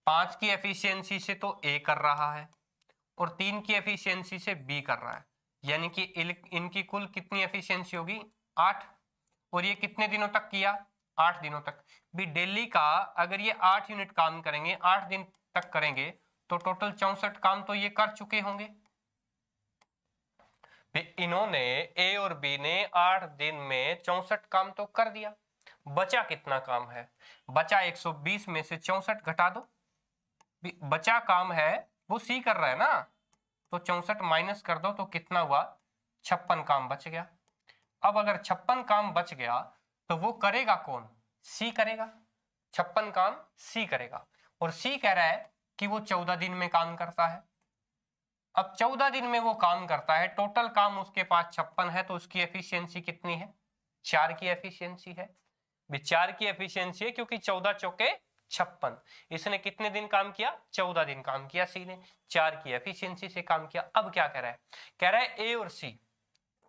5 की एफिशिएंसी से तो ए कर रहा है और 3 की एफिशिएंसी से बी कर रहा है, यानी कि इनकी कुल कितनी एफिशिएंसी होगी, 8। और ये कितने दिनों तक किया, 8 दिनों तक। भी डेली का अगर ये 8 यूनिट काम करेंगे, 8 दिन तक करेंगे, तो टोटल 64 काम तो ये कर चुके होंगे। इन्होंने ए और बी ने 8 दिन में 64 काम तो कर दिया। बचा कितना काम है, बचा 120 में से 64 घटा दो, बचा काम है वो सी कर रहा है ना, तो 64 माइनस कर दो तो कितना हुआ, 56 काम बच गया। अब अगर 56 काम बच गया तो वो करेगा कौन, सी करेगा, 56 काम सी करेगा, और सी कह रहा है कि वो 14 दिन में काम करता है। अब 14 दिन में वो काम करता है, टोटल काम उसके पास 56 है, तो उसकी एफिशिएंसी कितनी है, 4 की एफिशिएंसी है। 4 की एफिशिएंसी है क्योंकि 14 चौके 56, इसने कितने दिन काम किया, 14 दिन काम किया सी ने, 4 की एफिशिएंसी से काम किया। अब क्या कह रहा है, कह रहा है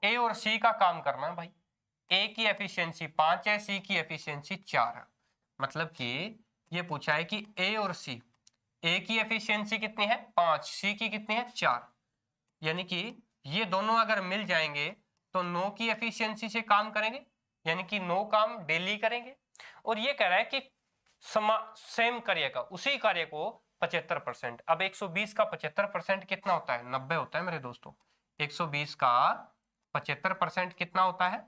ए और सी का काम करना है भाई। ए की एफिशिएंसी 5 है, सी की एफिशिएंसी 4 है, मतलब कि ये पूछा है कि ए और सी, ए की एफिशिएंसी कितनी है 5, सी की कितनी है 4, यानी कि ये दोनों अगर मिल जाएंगे तो 9 की एफिशिएंसी से काम करेंगे, यानी कि 9 काम डेली करेंगे। और ये कह रहा है कि सेम कार्य का, उसी कार्य को 75%। अब 120 का 75% कितना होता है, 90 होता है मेरे दोस्तों। 120 का 75% कितना होता है,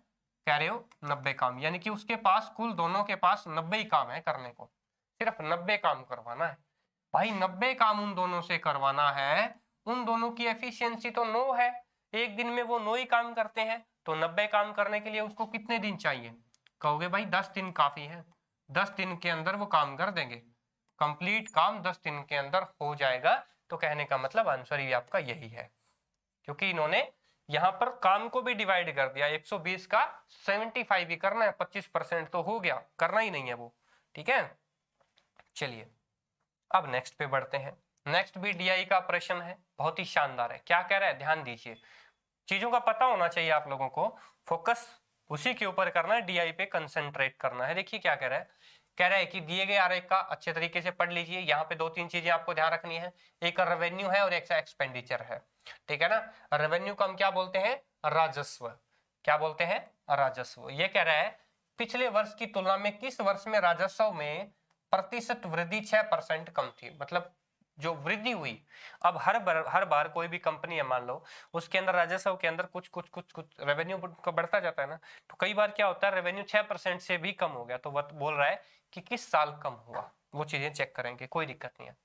कह रहे हो 90 काम, यानी कि उसके पास कुल दोनों के पास 90 ही काम है करने को, सिर्फ 90 काम करवाना है भाई। 90 काम उन दोनों से करवाना है, उन दोनों की एफिशिएंसी तो 9 है, एक दिन में वो 9 ही काम करते हैं, तो 90 काम करने के लिए उसको कितने दिन चाहिए, कहोगे भाई 10 दिन काफी है, 10 दिन के अंदर वो काम कर देंगे, कंप्लीट काम 10 दिन के अंदर हो जाएगा। तो कहने का मतलब आंसर ही आपका यही है, क्योंकि इन्होंने यहां पर काम को भी डिवाइड कर दिया, 120 का 75 ही करना है, 25% तो हो गया, करना ही नहीं है वो, ठीक है। चलिए अब नेक्स्ट पे बढ़ते हैं। नेक्स्ट भी डीआई का ऑपरेशन है, बहुत ही शानदार है। क्या कह रहा है, ध्यान दीजिए, चीजों का पता होना चाहिए आप लोगों को, फोकस उसी के ऊपर करना है, डीआई पे कंसंट्रेट करना है। देखिए क्या कह रहा है, कह रहा है कि दिए गए आरेख का अच्छे तरीके से पढ़ लीजिए। यहाँ पे दो तीन चीजें आपको ध्यान रखनी है, एक रेवेन्यू है और एक एक्सपेंडिचर है, ठीक है ना। रेवेन्यू को हम क्या बोलते हैं, राजस्व। क्या बोलते हैं, राजस्व। ये कह रहा है पिछले वर्ष की तुलना में किस वर्ष में राजस्व में प्रतिशत वृद्धि 6% कम थी, मतलब जो वृद्धि हुई। अब हर बार कोई भी कंपनी है मान लो, उसके अंदर राजस्व के अंदर कुछ कुछ कुछ कुछ रेवेन्यू बढ़ता जाता है ना, तो कई बार क्या होता है रेवेन्यू 6% से भी कम हो गया, तो वह बोल रहा है कि किस साल कम हुआ, वो चीजें चेक करेंगे, कोई दिक्कत नहीं है।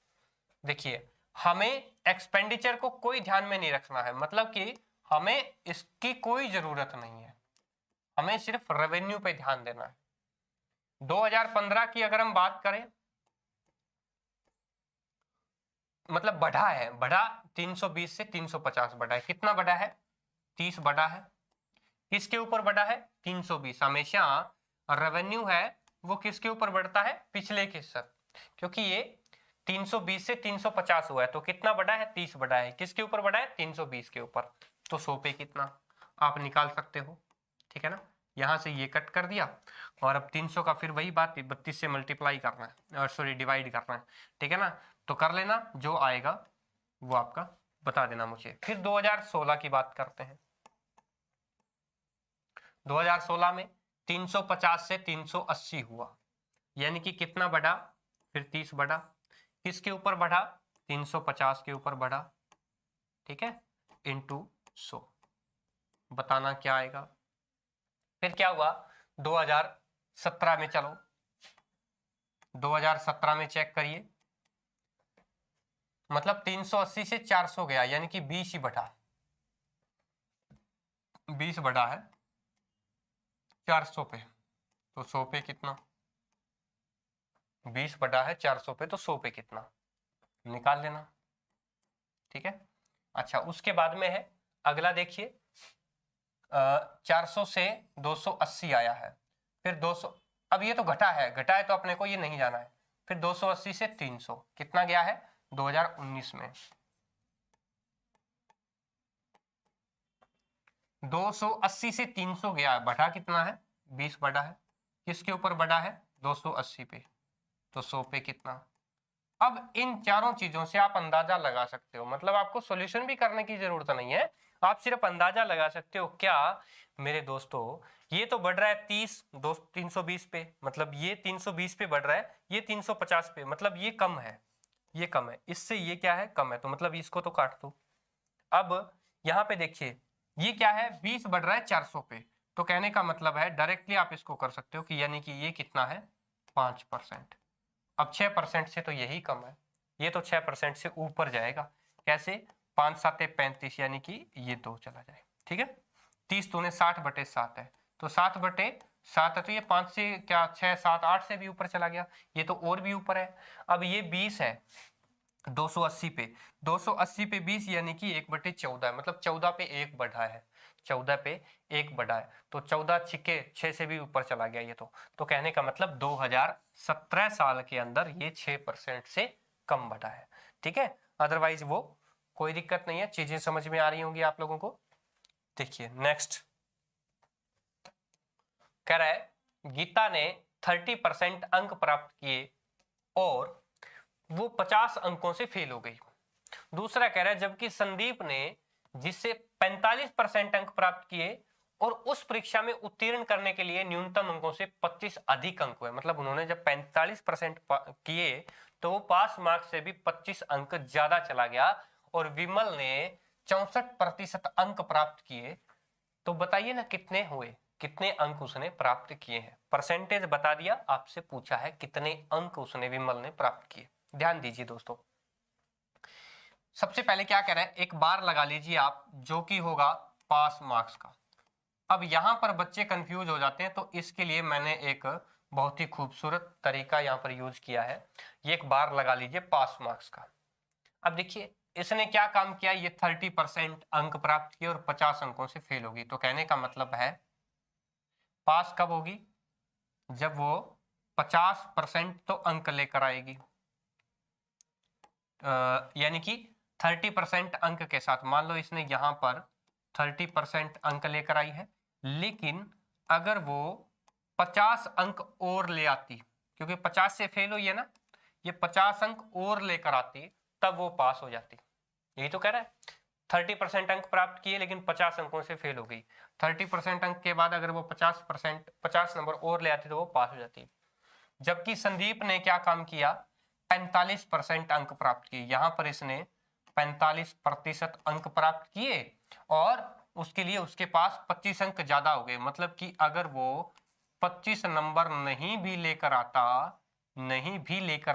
देखिए हमें एक्सपेंडिचर को कोई ध्यान में नहीं रखना है, मतलब कि हमें इसकी कोई जरूरत नहीं है, हमें सिर्फ रेवेन्यू पे ध्यान देना है। 2015 की अगर हम बात करें, मतलब बढ़ा है, बढ़ा 320 से 350 बढ़ा है। कितना बढ़ा है, 30 बढ़ा है। किसके ऊपर बढ़ा है, 320। हमेशा रेवेन्यू है वो किसके ऊपर बढ़ता है, पिछले के साथ, क्योंकि ये 320 से 350 हुआ है, तो कितना बढ़ा है, 30 बढ़ा है। किसके ऊपर बढ़ा है, 320 के ऊपर, तो 100 पे कितना आप निकाल सकते हो, ठीक है ना। यहां से ये कट कर दिया और अब 300 का फिर वही बात 32 से मल्टीप्लाई करना है, और सॉरी डिवाइड करना है, ठीक है ना। तो कर लेना, जो आएगा वो आपका बता देना मुझे। फिर 2016 की बात करते हैं। 2016 में 350 से 380 हुआ, यानी कि कितना बढ़ा, फिर 30 बढ़ा। किसके ऊपर बढ़ा, 350 के ऊपर बढ़ा, ठीक है, इंटू 100। बताना क्या आएगा। फिर क्या हुआ, 2017 में, चलो 2017 में चेक करिए, मतलब 380 से 400 गया, यानी कि 20 ही बढ़ा, 20 बढ़ा है 400 पे, तो 100 पे कितना, 20 बढ़ा है 400 पे, तो 100 पे कितना निकाल लेना, ठीक है। अच्छा उसके बाद में है अगला, देखिए 400 से 280 आया है, फिर 200, अब ये तो घटा है, घटा है तो अपने को ये नहीं जाना है। फिर 280 से 300 कितना गया है, 2019 में 280 से 300 गया है, बढ़ा कितना है, 20 बढ़ा है। किसके ऊपर बढ़ा है, 280 पे, तो 100 पे कितना। अब इन चारों चीजों से आप अंदाजा लगा सकते हो, मतलब आपको सॉल्यूशन भी करने की जरूरत नहीं है, आप सिर्फ अंदाजा लगा सकते हो। क्या मेरे दोस्तों, ये तो बढ़ रहा है 320 पे, मतलब ये 320 पे बढ़ रहा है, ये 350 पे, मतलब ये कम है, ये कम है, इससे ये क्या है, कम है, तो मतलब इसको तो काट दो। अब यहाँ पे देखिए ये क्या है, 20 बढ़ रहा है 400 पे, तो कहने का मतलब है डायरेक्टली आप इसको कर सकते हो कि यानी कि ये कितना है, 5%। अब 6% से तो यही कम है, ये तो 6% से ऊपर जाएगा। कैसे, 5 7 35, यानी कि ये 2 चला जाए, ठीक है। 30 दूने 60/7 है, तो 60/7 है, तो ये 5 से क्या 6 7 8 से भी ऊपर चला गया, ये तो और भी ऊपर है। अब ये 20 है 280 पे, 280 पे 20 यानी कि 1/14 है, मतलब 14 पे 1 बढ़ा है, 14 पे 1 बढ़ा है, तो 14 छिके 6 से भी ऊपर चला गया ये तो कहने का मतलब 2017 साल के अंदर ये 6% से कम बढ़ा है, ठीक है। अदरवाइज वो कोई दिक्कत नहीं है, चीजें समझ में आ रही होंगी आप लोगों को। देखिए नेक्स्ट कह रहा है गीता ने 30% अंक प्राप्त किए और वो 50 अंकों से फेल हो गई। दूसरा कह रहा है जबकि संदीप ने जिससे 45% अंक प्राप्त किए और उस परीक्षा में उत्तीर्ण करने के लिए न्यूनतम अंकों से 25 अधिक अंक हुए, मतलब उन्होंने जब 45% किए तो वो पास मार्क्स से भी 25 अंक ज्यादा चला गया, और विमल ने 64% अंक प्राप्त किए। तो बताइए ना कितने हुए, कितने अंक उसने प्राप्त किए हैं, परसेंटेज बता दिया, आपसे पूछा है कितने अंक उसने विमल ने प्राप्त किए। ध्यान दीजिए दोस्तों, सबसे पहले क्या कह रहे हैं, एक बार लगा लीजिए आप, जो कि होगा पास मार्क्स का। अब यहां पर बच्चे कंफ्यूज हो जाते हैं, तो इसके लिए मैंने एक बहुत ही खूबसूरत तरीका यहां पर यूज किया है। ये एक बार लगा लीजिए पास मार्क्स का। अब देखिए इसने क्या काम किया, ये 30% अंक प्राप्त किए और 50 अंकों से फेल होगी, तो कहने का मतलब है पास कब होगी, जब वो 50% तो अंक लेकर आएगी, यानी कि 30% अंक के साथ। मान लो इसने यहाँ पर 30% अंक लेकर आई है, लेकिन अगर वो 50 अंक और ले आती, क्योंकि 50 से फेल हुई है ना, ये 50 अंक और लेकर आती तब वो पास हो जाती। यही तो कह रहा है, 30% अंक प्राप्त किए लेकिन 50 अंकों से फेल हो गई। 30% अंक के बाद अगर वो 50 नंबर और ले आती तो वो पास हो जाती। जबकि संदीप ने क्या काम किया, 45% अंक प्राप्त किए। यहां पर इसने 45% अंक प्राप्त किए और उसके लिए उसके पास 25 अंक ज्यादा हो गए। मतलब कि अगर वो 25 नंबर नहीं भी लेकर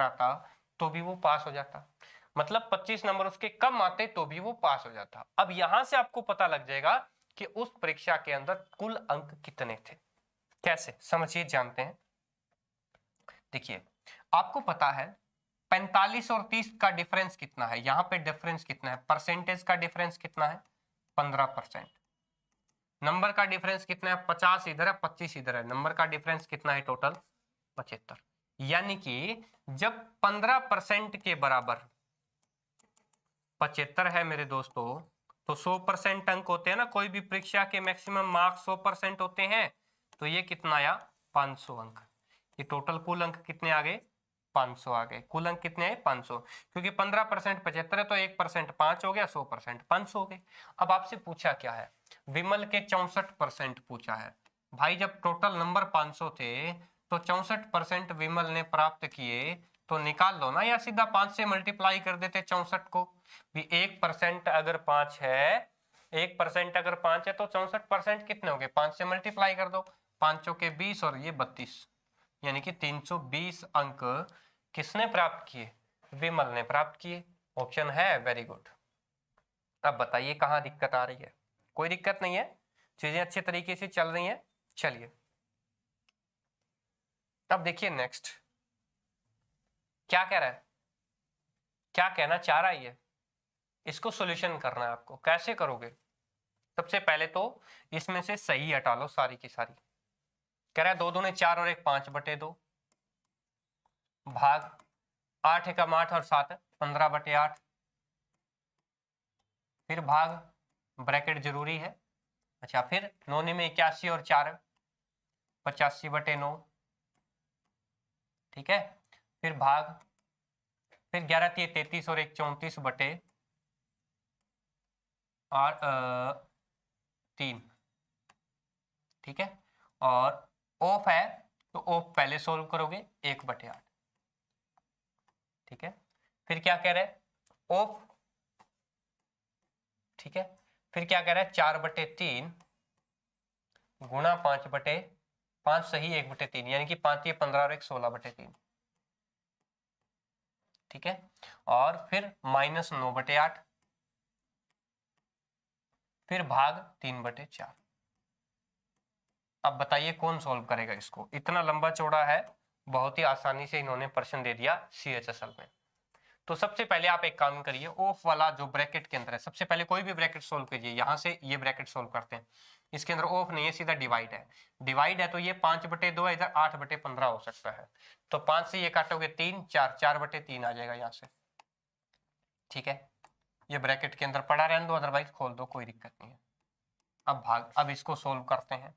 आता तो भी वो पास हो जाता। मतलब 25 नंबर उसके कम आते तो भी वो पास हो जाता। अब यहां से आपको पता लग जाएगा कि उस परीक्षा के अंदर कुल अंक कितने थे। कैसे समझिए, जानते हैं। देखिए, आपको पता है 45 और 30 का डिफरेंस कितना है। यहां पे डिफरेंस कितना है, परसेंटेज का डिफरेंस कितना है, 15%। नंबर का डिफरेंस कितना है, 50 इधर है 25 इधर है। नंबर का डिफरेंस कितना है, टोटल 75। यानी कि जब 15% के बराबर 75 है मेरे दोस्तों, तो 100% अंक होते हैं ना, कोई भी परीक्षा के मैक्सिमम मार्क्स 100% होते हैं। तो ये कितना आया, 500 अंक। ये टोटल कुल अंक कितने आ गए, 500 आ गए। कुल अंक कितने आए, 500। क्योंकि 15% 75 है तो 1% 5 हो गया, 100% 500 हो गए। अब आपसे पूछा क्या है, विमल के 64% पूछा है। भाई जब टोटल नंबर 500 थे तो 64% विमल ने प्राप्त किए, तो निकाल लो ना, या सीधा 5 से मल्टीप्लाई कर देते 64 को भी। 1% अगर 5 है, 1% अगर 5 है तो 64% कितने हो गए, 5 से मल्टीप्लाई कर दो। 5 के 20 और ये 32, यानी कि 320 अंक किसने प्राप्त किए, विमल ने प्राप्त किए। ऑप्शन है, वेरी गुड। अब बताइए कहां दिक्कत आ रही है। कोई दिक्कत नहीं है, चीजें अच्छे तरीके से चल रही हैं। चलिए अब देखिए नेक्स्ट क्या कह रहा है, क्या कहना चाह रहा है ये। इसको सॉल्यूशन करना है आपको। कैसे करोगे, सबसे पहले तो इसमें से सही हटा लो सारी की सारी। कह रहा है 2 दूने 4 और 1 5/2 भाग 8 एकम 8 और 7 15/8, फिर भाग, ब्रैकेट जरूरी है। अच्छा, फिर 9 में 81 और 4 85/9, ठीक है। फिर भाग, फिर 11 33 और 1 34/3, ठीक है। और ऑफ है तो ऑफ पहले सोल्व करोगे 1/8, ठीक है। फिर क्या कह रहे हैं, ऑफ, ठीक है। फिर क्या कह रहा है, 4/3 गुणा 5/5 सही 1/3, यानी कि 5 ये 15 और 1 16/3, ठीक है। और फिर -9/8, फिर भाग 3/4। अब बताइए कौन सॉल्व करेगा इसको। इतना लंबा चौड़ा है, बहुत ही आसानी से इन्होंने प्रश्न दे दिया CHSL में। तो सबसे पहले आप एक काम करिए, ऑफ वाला जो ब्रैकेट के अंदर है, सबसे पहले कोई भी ब्रैकेट सोल्व कीजिए। यहां से ये ब्रैकेट सोल्व करते हैं, इसके अंदर ऑफ नहीं है, सीधा डिवाइड है। डिवाइड है तो ये 5/2 है, इधर 8/15 हो सकता है। तो 5 से ये काटोगे 3 4 4/3 आ जाएगा यहाँ से, ठीक है। ये ब्रैकेट के अंदर पड़ा रहने दो, अदरवाइज खोल दो, कोई दिक्कत नहीं है। अब भाग, अब इसको सोल्व करते हैं।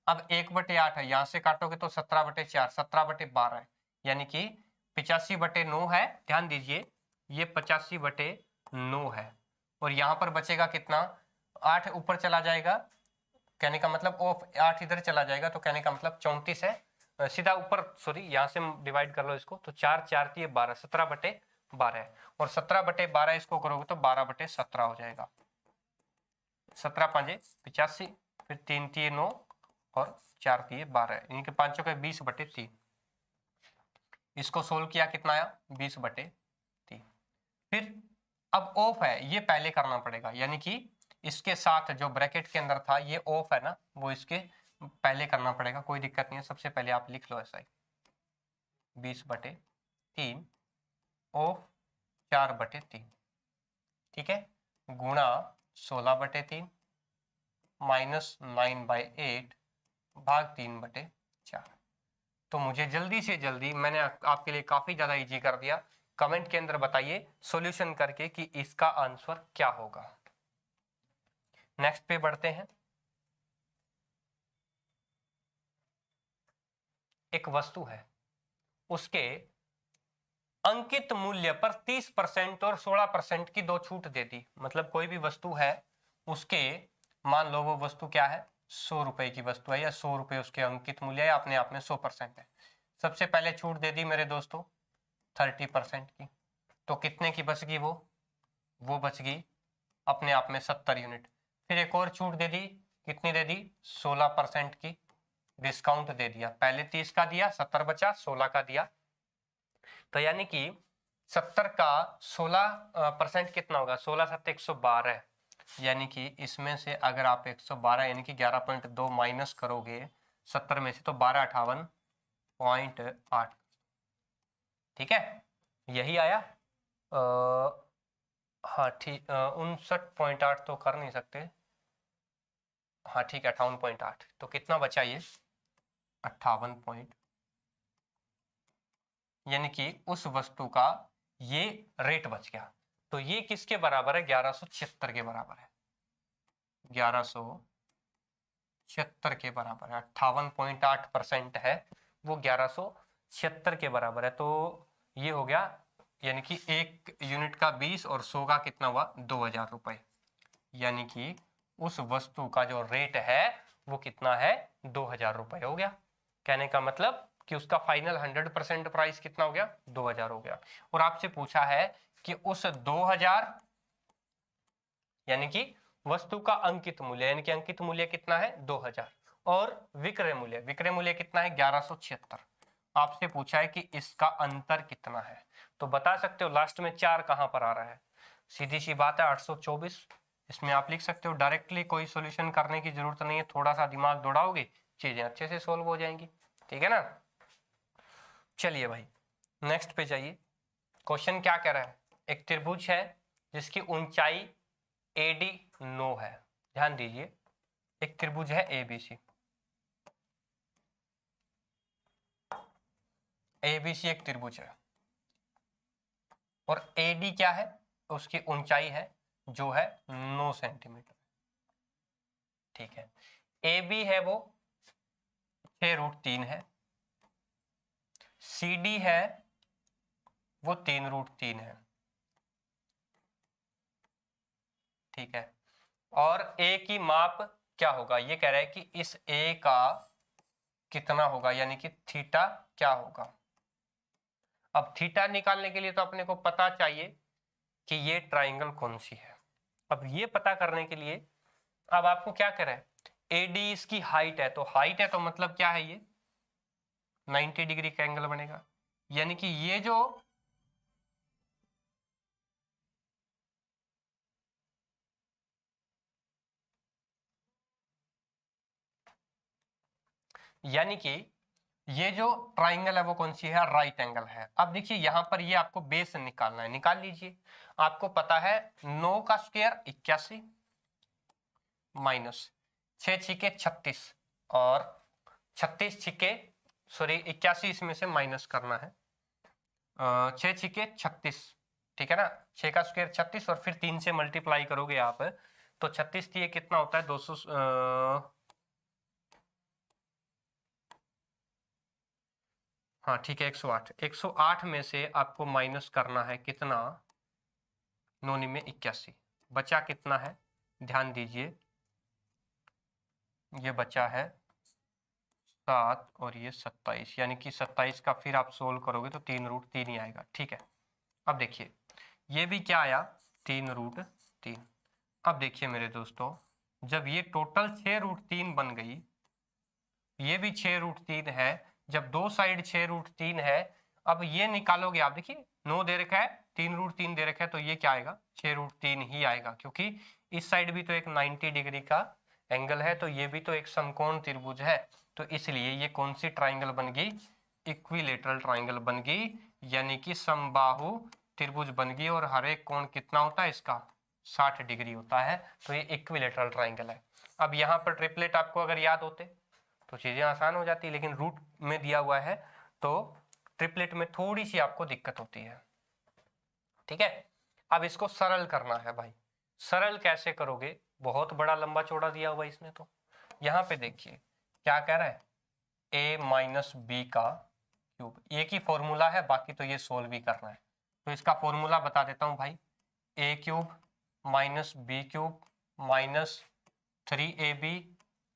अब 1/8 है, यहां से काटोगे तो 17/4 17/12 है, यानी कि 85/9 है। ध्यान दीजिए, ये 85/9 है। और यहां पर बचेगा कितना, 8 ऊपर चला जाएगा, कहने का मतलब ऑफ 8 इधर चला जाएगा, तो कहने का मतलब 34 है। सीधा ऊपर, सॉरी यहां से डिवाइड कर लो इसको, तो 4 4 12 17/12 है। और 17/12 इसको करोगे तो 12/17 हो जाएगा। 17 5 85, फिर 3 3 9 और 4 3 12, इनके 5 के 20/3। इसको सोल्व किया कितना आया, 20/3। फिर अब ऑफ है, ये पहले करना पड़ेगा, यानी कि इसके साथ जो ब्रैकेट के अंदर था ये ऑफ है ना, वो इसके पहले करना पड़ेगा। कोई दिक्कत नहीं है, सबसे पहले आप लिख लो ऐसा ही, 20/3 ऑफ 4/3, ठीक है, गुणा 16/3 -9/8 भाग 3/4। तो मुझे जल्दी से जल्दी, मैंने आपके लिए काफी ज्यादा इजी कर दिया, कमेंट के अंदर बताइए सॉल्यूशन करके कि इसका आंसर क्या होगा। नेक्स्ट पे बढ़ते हैं। एक वस्तु है, उसके अंकित मूल्य पर 30% और 16% की दो छूट दे दी। मतलब कोई भी वस्तु है, उसके मान लो वो वस्तु क्या है, 100 रुपए की वस्तु है या 100 रुपए उसके अंकित मूल्य है, अपने आप में 100% है। सबसे पहले छूट दे दी मेरे दोस्तों 30% की, तो कितने की बच गई वो बच गई अपने आप में 70 यूनिट। फिर एक और छूट दे दी, कितनी दे दी, 16% की डिस्काउंट दे दिया। पहले 30 का दिया, 70 बचा, 16 का दिया, तो यानी कि 70 का 16% कितना होगा, 16 7 112। यानी कि इसमें से अगर आप 112 यानी कि 11.2 माइनस करोगे 70 में से, तो 1258.8। ठीक है, यही आया। हाँ ठीक, 59.8 तो कर नहीं सकते। हाँ ठीक है, 58.8। तो कितना बचा ये, 58 यानी कि उस वस्तु का ये रेट बच गया। तो ये किसके बराबर है, 1176 के बराबर है। 1176 के बराबर है। 58.8% है, वो 1176 के बराबर है। तो ये हो गया, यानी कि एक यूनिट का 20 और 100 का कितना हुआ, 2000 रुपए। यानी कि उस वस्तु का जो रेट है वो कितना है, 2000 रुपए हो गया। कहने का मतलब कि उसका फाइनल 100% प्राइस कितना हो गया, 2000 हो गया। और आपसे पूछा है कि उस 2000 यानी कि वस्तु का अंकित मूल्य, यानी कि अंकित मूल्य कितना है 2000, और विक्रय मूल्य कितना है 1176। आपसे पूछा है कि इसका अंतर कितना है। तो बता सकते हो लास्ट में 4 कहां पर आ रहा है, सीधी सी बात है 824। इसमें आप लिख सकते हो डायरेक्टली, कोई सॉल्यूशन करने की जरूरत नहीं है। थोड़ा सा दिमाग दौड़ाओगे चीजें अच्छे से सोल्व हो जाएंगी। ठीक है ना। चलिए भाई नेक्स्ट पे जाइए। क्वेश्चन क्या कह रहा है, एक त्रिभुज है जिसकी ऊंचाई AD 9 है। ध्यान दीजिए, एक त्रिभुज है ABC। ABC एक त्रिभुज है और AD क्या है, उसकी ऊंचाई है जो है 9 सेंटीमीटर। ठीक है, AB है वो 6√3 है, CD है वो 3√3 है। ठीक है, और A की माप क्या होगा, ये कह रहा है कि इस A का कितना होगा, यानी कि थीटा क्या होगा। अब थीटा निकालने के लिए तो अपने को पता चाहिए कि ये ट्राइंगल कौन सी है। अब ये पता करने के लिए अब आपको क्या करें, AD इसकी हाइट है, तो हाइट है तो मतलब क्या है, ये 90 डिग्री का एंगल बनेगा। यानी कि ये जो ये जो ट्राइंगल है वो कौन सी है, राइट एंगल है। अब देखिए यहां पर ये आपको बेस निकालना है, निकाल लीजिए। आपको पता है 9 का स्क्वायर 81 माइनस 6 छिके 36 और 36 छिके सॉरी 81 इसमें से माइनस करना है, 6 छिके 36। ठीक है ना, 6 का स्क्वायर 36 और फिर 3 से मल्टीप्लाई करोगे आप, तो 36 ये कितना होता है 200, हाँ ठीक है 108। 108 में से आपको माइनस करना है कितना, 9 में 81, बचा कितना है, ध्यान दीजिए, ये बचा है 7 और ये 27। यानी कि 27 का फिर आप सोल्व करोगे तो 3√3 ही आएगा। ठीक है, अब देखिए ये भी क्या आया, 3√3। अब देखिए मेरे दोस्तों, जब ये टोटल 6√3 बन गई, ये भी 6√3 है, जब दो साइड 6√3 है, अब ये निकालोगे आप, देखिए 9 दे रखा है, 3√3 दे रखा है, तो ये क्या आएगा 6√3 ही आएगा, क्योंकि इस साइड भी तो एक 90 डिग्री का एंगल है, तो ये भी तो एक समकोण त्रिभुज है। तो इसलिए ये कौन सी ट्राइंगल बन गई, इक्विलेटरल ट्राइंगल बन गई, यानी कि समबाहु त्रिभुज बन गई। और हर एक कोण कितना होता है इसका, 60 डिग्री होता है। तो ये इक्विलेटरल ट्राइंगल है। अब यहाँ पर ट्रिपलेट आपको अगर याद होते तो चीजें आसान हो जाती, लेकिन रूट में दिया हुआ है तो ट्रिपलेट में थोड़ी सी आपको दिक्कत होती है। ठीक है। अब इसको सरल करना है भाई। सरल कैसे करोगे, बहुत बड़ा लंबा चौड़ा दिया हुआ इसने। तो यहाँ पे देखिए क्या कह रहा है, a माइनस बी का क्यूब, एक ही फॉर्मूला है, बाकी तो ये सोल्व भी करना है। तो इसका फॉर्मूला बता देता हूँ भाई, a cube minus b cube minus 3ab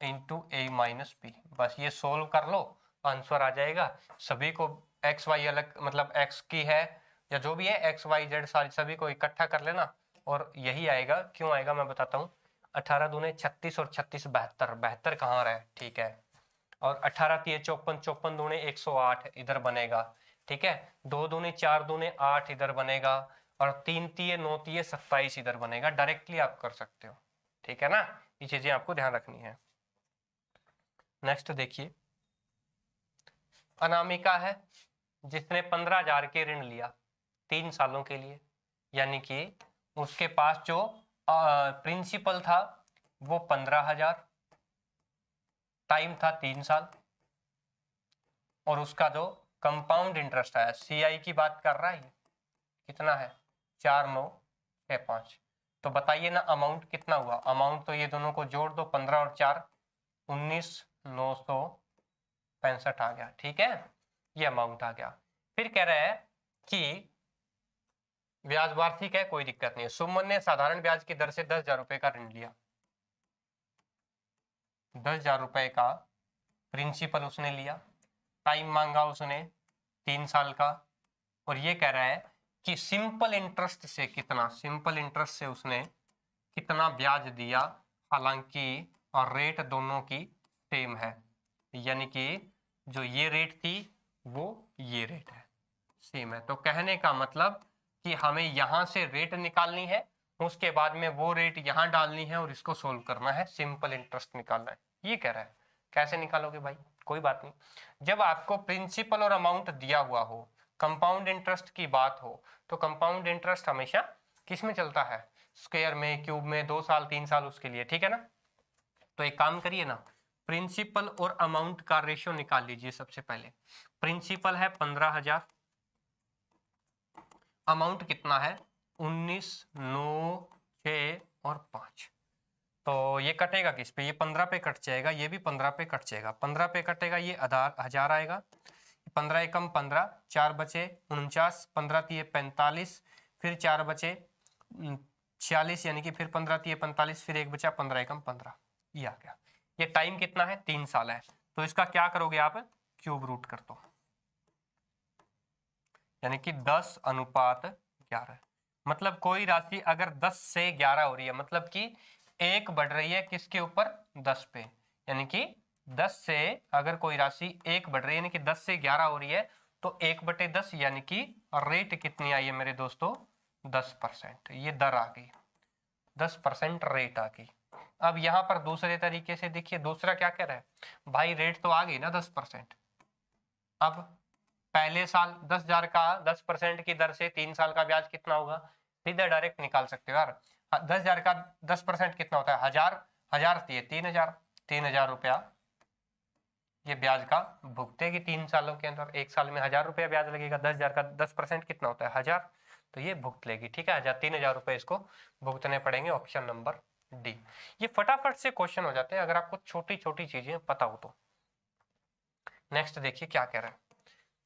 into a minus b. बस ये सोल्व कर लो, आंसर आ जाएगा। सभी को एक्स वाई अलग, मतलब एक्स की है या जो भी है एक्स वाई जेड सारी सभी को इकट्ठा कर लेना और यही आएगा। क्यों आएगा मैं बताता हूँ। 18 दूने 36 और 36 72, 72 कहाँ रहा है, ठीक है। और 18 तिये 54, 54 दूने 108 इधर बनेगा, ठीक है। 2 दूने 4 दूने 8 इधर बनेगा और 3 तिये 9 तिये 27 इधर बनेगा। डायरेक्टली आप कर सकते हो, ठीक है ना। ये चीजें आपको ध्यान रखनी है। नेक्स्ट देखिए, अनामिका है जिसने 15,000 के ऋण लिया 3 सालों के लिए, यानी कि उसके पास जो प्रिंसिपल था वो 15,000, टाइम था 3 साल, और उसका जो कंपाउंड इंटरेस्ट आया, सीआई की बात कर रहा है, कितना है 4965। तो बताइए ना अमाउंट कितना हुआ। अमाउंट तो ये दोनों को जोड़ दो, 15 और 4 19,965 आ गया, ठीक है। ये अमाउंट आ गया। फिर कह रहा है कि ब्याज वार्षिक है, कोई दिक्कत नहीं है। सुमन ने साधारण ब्याज की दर से 10,000 रुपए का ऋण लिया, 10,000 रुपए का प्रिंसिपल उसने लिया, टाइम मांगा उसने 3 साल का, और ये कह रहा है कि सिंपल इंटरेस्ट से कितना, सिंपल इंटरेस्ट से उसने कितना ब्याज दिया, हालांकि और रेट दोनों की सेम है, यानी कि जो ये रेट थी वो ये रेट है, सेम है। तो कहने का मतलब कि हमें यहां से रेट निकालनी है, उसके बाद में वो रेट यहां डालनी है और इसको सोल्व करना है, सिंपल इंटरेस्ट निकालना है, ये कह रहा है। कैसे निकालोगे भाई, कोई बात नहीं। जब आपको प्रिंसिपल और अमाउंट दिया हुआ हो, कंपाउंड इंटरेस्ट की बात हो, तो कंपाउंड इंटरेस्ट हमेशा किस में चलता है, स्क्वायर में, क्यूब में, 2 साल 3 साल उसके लिए, ठीक है ना। तो एक काम करिए ना, प्रिंसिपल और अमाउंट का रेशियो निकाल लीजिए। सबसे पहले प्रिंसिपल है 15,000, अमाउंट कितना है 19, 9, 6 और 5। तो ये कटेगा किस पे, ये 15 पे कट जाएगा, ये भी 15 पे कट जाएगा। 15 पे कटेगा ये 1000 आएगा, 15 एकम 15, 4 बचे 49, 15 तिये 45, फिर 4 बचे 46, यानी कि फिर 15 तिये 45, फिर एक बचा 15 एकम 15, ये आ गया। ये टाइम कितना है 3 साल है। तो इसका क्या करोगे आप, क्यूब रूट कर दो, यानी कि 10:11। मतलब कोई राशि अगर 10 से 11 हो रही है, मतलब कि 1 बढ़ रही है किसके ऊपर, 10 पे, यानी कि 10 से अगर कोई राशि 1 बढ़ रही है, यानी कि 10 से 11 हो रही है, तो 1/10, यानी कि रेट कितनी आई है मेरे दोस्तों, 10%। ये दर आ गई, 10% रेट आ गई। अब यहाँ पर दूसरे तरीके से देखिए, दूसरा क्या कह रहा है भाई, रेट तो आ गई ना 10%। अब पहले साल 10,000 का 10% की दर से 3 साल का ब्याज कितना होगा, सीधा डायरेक्ट निकाल सकते हो यार। 10,000 का 10% कितना होता है, 1000, 1000 3,000, 3,000 रुपया ये ब्याज का भुगतेगी 3 सालों के अंदर। 1 साल में 1000 रुपया ब्याज लगेगा, 10,000 का 10% कितना होता है 1000, तो ये भुगत लेगी, ठीक है। 3,000 रुपए इसको भुगतने पड़ेंगे, ऑप्शन नंबर डी। ये फटाफट से क्वेश्चन हो जाते हैं अगर आपको छोटी छोटी चीजें पता हो तो। नेक्स्ट देखिए क्या कह रहा है।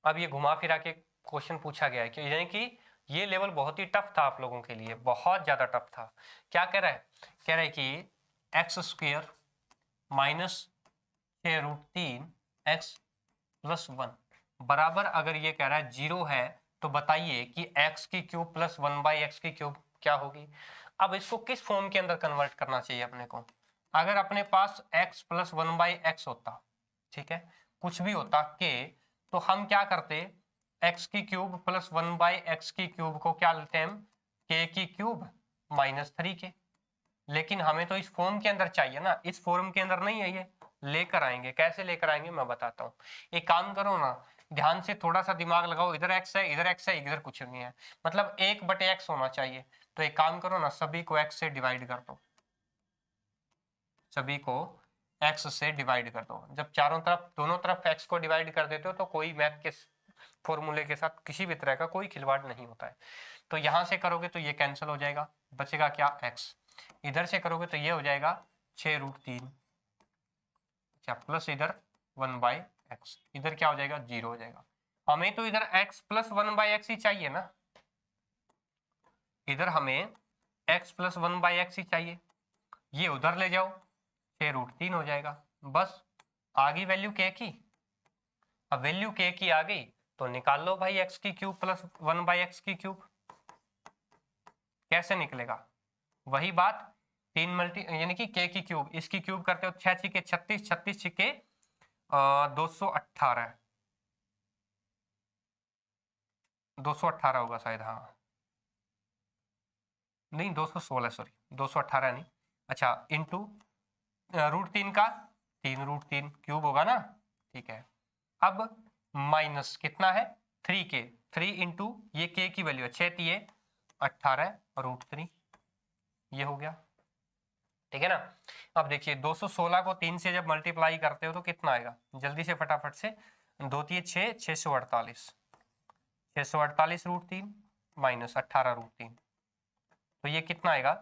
अब ये घुमा फिरा के क्वेश्चन पूछा गया है कि यानी कि ये लेवल बहुत ही टफ था आप लोगों के लिए, बहुत ज्यादा टफ था। क्या कह रहा है, कह रहा है कि x² माइनस 6√3 x प्लस 1 बराबर, अगर ये कह रहा है 0 है, तो बताइए कि x की क्यूब प्लस 1/x की क्यूब क्या होगी। अब इसको किस फॉर्म के अंदर कन्वर्ट करना चाहिए अपने को। अगर अपने पास x प्लस 1/x होता, ठीक है, कुछ भी होता के, तो हम क्या करते, x की क्यूब प्लस 1/x की क्यूब को क्या लेते हैं हम, k की क्यूब माइनस 3k। लेकिन हमें तो इस फॉर्म के अंदर चाहिए ना, इस फॉर्म के अंदर नहीं है, ये लेकर आएंगे। कैसे लेकर आएंगे मैं बताता हूँ। एक काम करो ना, ध्यान से थोड़ा सा दिमाग लगाओ, इधर x है, इधर x है, इधर कुछ नहीं है, मतलब 1/x होना चाहिए। तो एक काम करो ना, सभी को x से डिवाइड कर दो, सभी को x से डिवाइड कर दो। जब चारों तरफ, दोनों तरफ x को डिवाइड कर देते हो तो कोई मैथ के फॉर्मूले के साथ किसी भी तरह का कोई खिलवाड़ नहीं होता है। तो यहां से करोगे तो ये कैंसिल हो जाएगा, बचेगा क्या x। इधर से करोगे तो ये हो जाएगा 6√3, अच्छा प्लस इधर 1/x, इधर क्या हो जाएगा 0 हो जाएगा। हमें तो इधर x प्लस 1/x ही चाहिए ना, इधर हमें x प्लस 1/x ही चाहिए। ये उधर ले जाओ 6√3 हो जाएगा, बस आ गई वैल्यू k की। अब वैल्यू k की आ गई तो निकाल लो भाई x की क्यूब प्लस 1/x की क्यूब। कैसे निकलेगा, वही बात 3 मल्टी यानी कि k की क्यूब, इसकी क्यूब करते हो 6 छिके 36, 36 छिके 218, 218 होगा शायद, हाँ नहीं 216, सॉरी 218 नहीं, अच्छा इंटू √3 का 3√3 क्यूब होगा ना, ठीक है। अब माइनस कितना है 3k, 3 इंटू ये k की वैल्यू है 6 18√3, ये हो गया, ठीक है ना। अब देखिए 216 को 3 से जब मल्टीप्लाई करते हो तो कितना आएगा, जल्दी से फटाफट से, 2 3 6, 648, 648√3 माइनस 18√3, तो ये कितना आएगा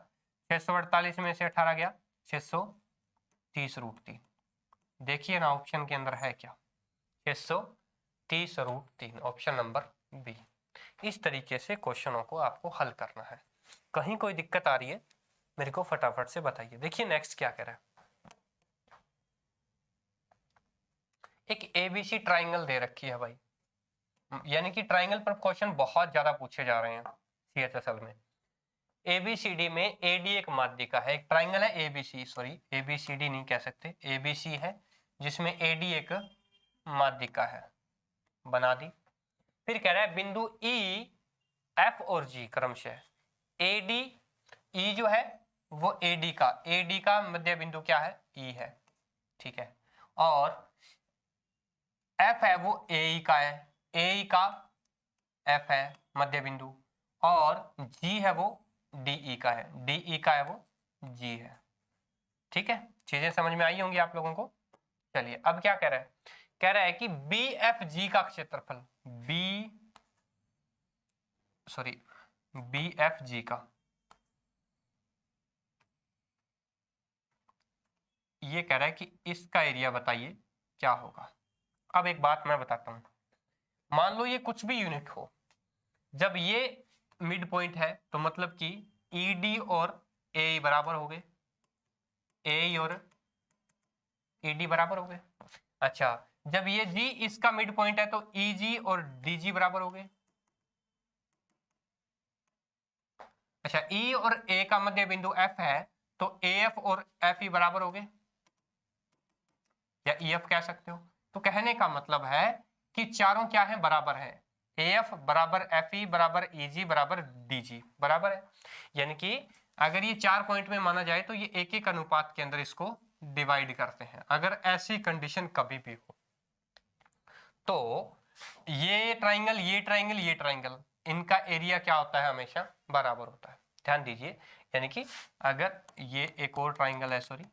648 में से 18 गया 630√3। देखिए ना ऑप्शन के अंदर है क्या, 630√3, ऑप्शन नंबर बी। इस तरीके से क्वेश्चनों को आपको हल करना है। कहीं कोई दिक्कत आ रही है मेरे को फटाफट से बताइए। देखिए नेक्स्ट क्या कह रहा है, एक एबीसी ट्राइंगल दे रखी है भाई, यानी कि ट्राइंगल पर क्वेश्चन बहुत ज्यादा पूछे जा रहे हैं सीएचएसएल में। एबीसीडी में एडी एक माध्यिका है, एक ट्राइंगल है एबीसी, सॉरी एबीसीडी नहीं कह सकते, एबीसी है जिसमें एडी एक माध्यिका है, बना दी। फिर कह रहा है बिंदु ई एफ और जी क्रमशः, एडी ई जो है वो एडी का मध्य बिंदु क्या है ई है, ठीक है, और एफ है वो एई का है, एई का एफ है मध्य बिंदु, और जी है वो डीई का है, डीई का है वो जी है, ठीक है। चीजें समझ में आई होंगी आप लोगों को। चलिए अब क्या कह रहा है, कह रहा है कि बी एफ जी का क्षेत्रफल, बी एफ जी का, ये कह रहा है कि इसका एरिया बताइए क्या होगा। अब एक बात मैं बताता हूं, मान लो ये कुछ भी यूनिट हो, जब ये मिड पॉइंट है तो मतलब कि ईडी और ए बराबर हो गए, ए और ईडी बराबर हो गए। अच्छा जब ये जी इसका मिड पॉइंट है तो ईजी और डीजी बराबर हो गए। अच्छा ई और ए का मध्य बिंदु एफ है तो ए एफ और एफ ई बराबर हो गए, या ई एफ कह सकते हो। तो कहने का मतलब है कि चारों क्या है बराबर है, ए एफ बराबर एफ ई बराबर ईजी बराबर डीजी बराबर है। यानी कि अगर ये 4 पॉइंट में माना जाए तो ये एक एक अनुपात के अंदर इसको डिवाइड करते हैं। अगर ऐसी कंडीशन कभी भी हो तो ये ट्राइंगल ये ट्राइंगल ये ट्राइंगल, इनका एरिया क्या होता है हमेशा बराबर होता है, ध्यान दीजिए। यानी कि अगर ये एक और ट्राइंगल है, सॉरी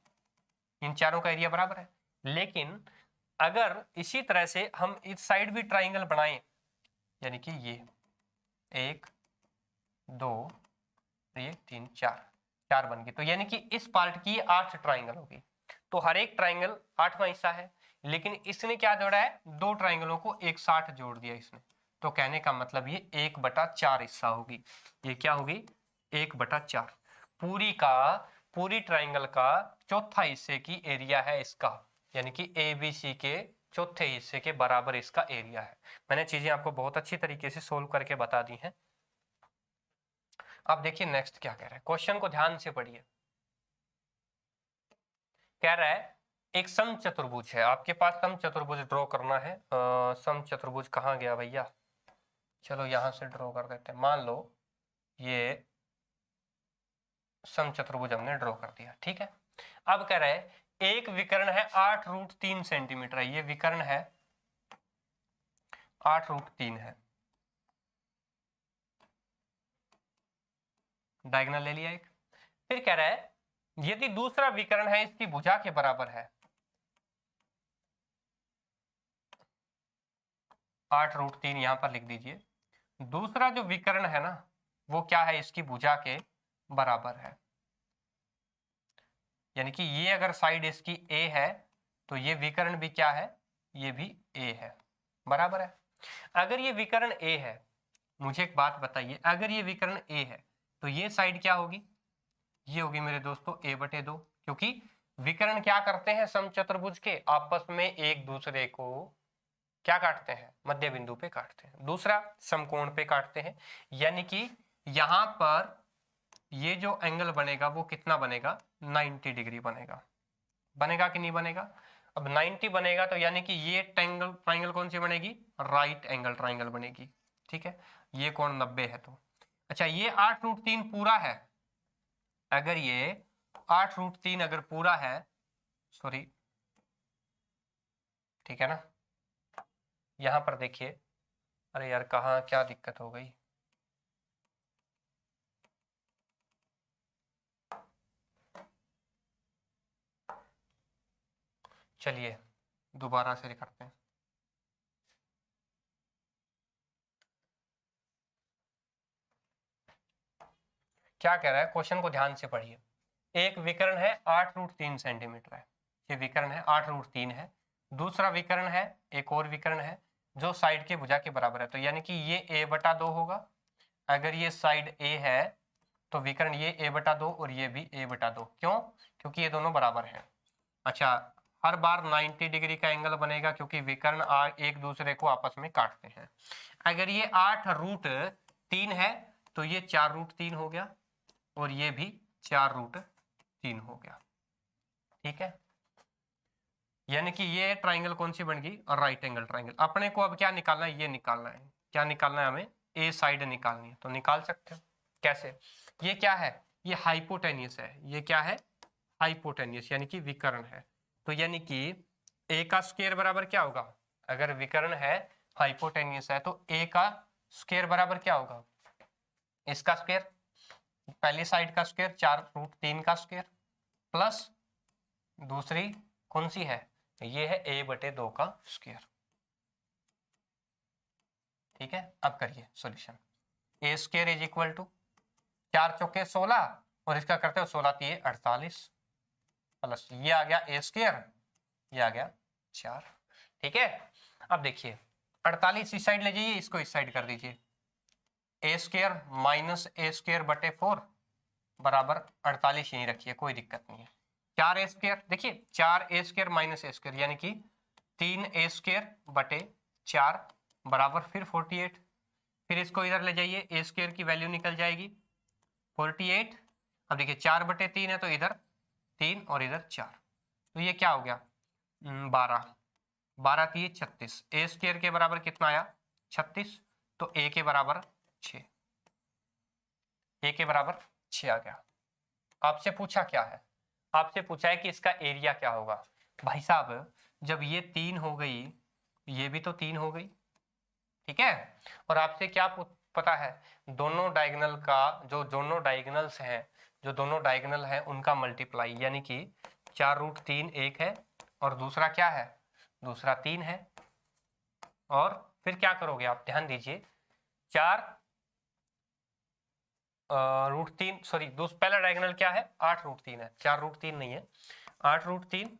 इन चारों का एरिया बराबर है, लेकिन अगर इसी तरह से हम इस साइड भी ट्राइंगल बनाएं, यानी कि ये 1 2 ये 3 4 बन गई, तो यानी कि इस पार्ट की 8 ट्राइंगल होगी। तो हर एक ट्राइंगल 8वां हिस्सा है, लेकिन इसने क्या जोड़ा है 2 ट्राइंगलों को एक साथ जोड़ दिया इसने, तो कहने का मतलब ये 1/4 हिस्सा होगी। ये क्या होगी 1/4, पूरी ट्राइंगल का चौथा हिस्से की एरिया है इसका, यानी कि एबीसी के चौथे हिस्से के बराबर इसका एरिया है। मैंने चीजें आपको बहुत अच्छी तरीके से सोल्व करके बता दी हैं। अब देखिए नेक्स्ट क्या कह रहा है, क्वेश्चन को ध्यान से पढ़िए। कह रहा है एक समचतुर्भुज है, आपके पास समचतुर्भुज ड्रॉ करना है। समचतुर्भुज कहाँ गया भैया, चलो यहां से ड्रॉ कर देते हैं। मान लो ये समचतुर्भुज हमने ड्रॉ कर दिया, ठीक है। अब कह रहा है एक विकर्ण है 8√3 सेंटीमीटर है, ये विकर्ण है 8√3 है, डायगोनल ले लिया एक। फिर कह रहा है यदि दूसरा विकर्ण है इसकी भुजा के बराबर है, 8√3 यहाँ पर लिख दीजिए। दूसरा जो विकर्ण है ना वो क्या है, इसकी भुजा के बराबर है, यानी कि ये अगर साइड इसकी ए है तो ये विकर्ण भी क्या है, ये भी ए है, बराबर है। अगर ये विकर्ण ए है, मुझे एक बात बताइए, अगर ये विकर्ण ए है तो ये साइड क्या होगी, ये होगी मेरे दोस्तों a/2, क्योंकि विकर्ण क्या करते हैं, समचतुर्भुज के आपस में एक दूसरे को क्या काटते हैं, मध्य बिंदु पे काटते हैं। दूसरा समकोण पे काटते हैं, यानी कि यहां पर ये जो एंगल बनेगा वो कितना बनेगा, 90 डिग्री बनेगा। बनेगा कि नहीं बनेगा, अब 90 बनेगा तो यानी कि ये ट्राइंगल कौन सी बनेगी, राइट एंगल ट्राइंगल बनेगी, ठीक है। ये कोण 90 है तो अच्छा, ये 8√3 पूरा है, अगर ये 8√3 अगर पूरा है, सॉरी ठीक है ना, यहां पर देखिए, अरे यार कहाँ क्या दिक्कत हो गई, चलिए दोबारा से करते हैं। क्या कह रहा है, क्वेश्चन को ध्यान से पढ़िए। एक विकर्ण है 8√3 सेंटीमीटर है, ये विकर्ण है 8√3 है। दूसरा विकर्ण है, एक और विकर्ण है जो साइड के भुजा के बराबर है, तो यानी कि ये a/2 होगा। अगर ये साइड a है तो विकर्ण ये a/2 और ये भी a/2, क्यों, क्योंकि ये दोनों बराबर हैं। अच्छा, हर बार 90 डिग्री का एंगल बनेगा क्योंकि विकर्ण एक दूसरे को आपस में काटते हैं। अगर ये 8√3 है तो ये 4√3 हो गया और ये भी 4√3 हो गया, ठीक है। यानी कि ये ट्राइंगल कौन सी बन गई, राइट एंगल ट्राइंगल। अपने को अब क्या निकालना है, ये निकालना है, क्या निकालना है हमें, ए साइड निकालनी है, तो निकाल सकते हो। कैसे, ये क्या है, ये हाइपोटेनियस है, ये क्या है, हाइपोटेनियस यानी कि विकर्ण है। तो यानी कि ए का स्क्वायर बराबर क्या होगा, अगर विकर्ण है हाइपोटेनियस है तो ए का स्क्वायर बराबर क्या होगा, इसका स्क्वायर, पहली साइड का स्क्वायर 4√3 का स्क्वायर प्लस दूसरी कौन सी है, ये है a/2 का स्क्वायर, ठीक है। अब करिए solution, a square is equal to 4 चौके 16 और इसका करते हो 16 48 प्लस ये आ गया ए स्क्वायर, ये आ गया 4, ठीक है। अब देखिए 48 इस साइड ले जाइए, इसको इस साइड कर दीजिए, ए स्क्वायर माइनस ए स्क्वायर बटे 4 बराबर 48 यहीं रखिए, कोई दिक्कत नहीं है। 4 ए स्क्वायर, देखिए 4 ए स्क्वायर माइनस ए स्क्वायर यानी कि 3 ए स्क्वायर बटे 4 बराबर फिर 48, फिर इसको इधर ले जाइए, ए स्क्वायर की वैल्यू निकल जाएगी 48। अब देखिए 4/3 है तो इधर 3 और इधर 4, तो ये क्या हो गया 12, 12×3 36, ए स्क्वायर के बराबर कितना आया 36, तो ए के बराबर 6, ए के बराबर 6 आ गया। आपसे पूछा क्या है, आपसे पूछा है कि इसका एरिया क्या होगा। भाई साहब जब ये 3 हो गई, ये भी तो 3 हो गई, ठीक है। और आपसे क्या पता है, दोनों डायगोनल का जो दोनों डायगोनल्स हैं, जो दोनों डायगोनल हैं उनका मल्टीप्लाई, यानी कि 4√3 एक है और दूसरा क्या है, दूसरा 3 है। और फिर क्या करोगे आप, ध्यान दीजिए, 4√3 सॉरी पहला डायगोनल क्या है 8√3 है, 4√3 नहीं है, 8√3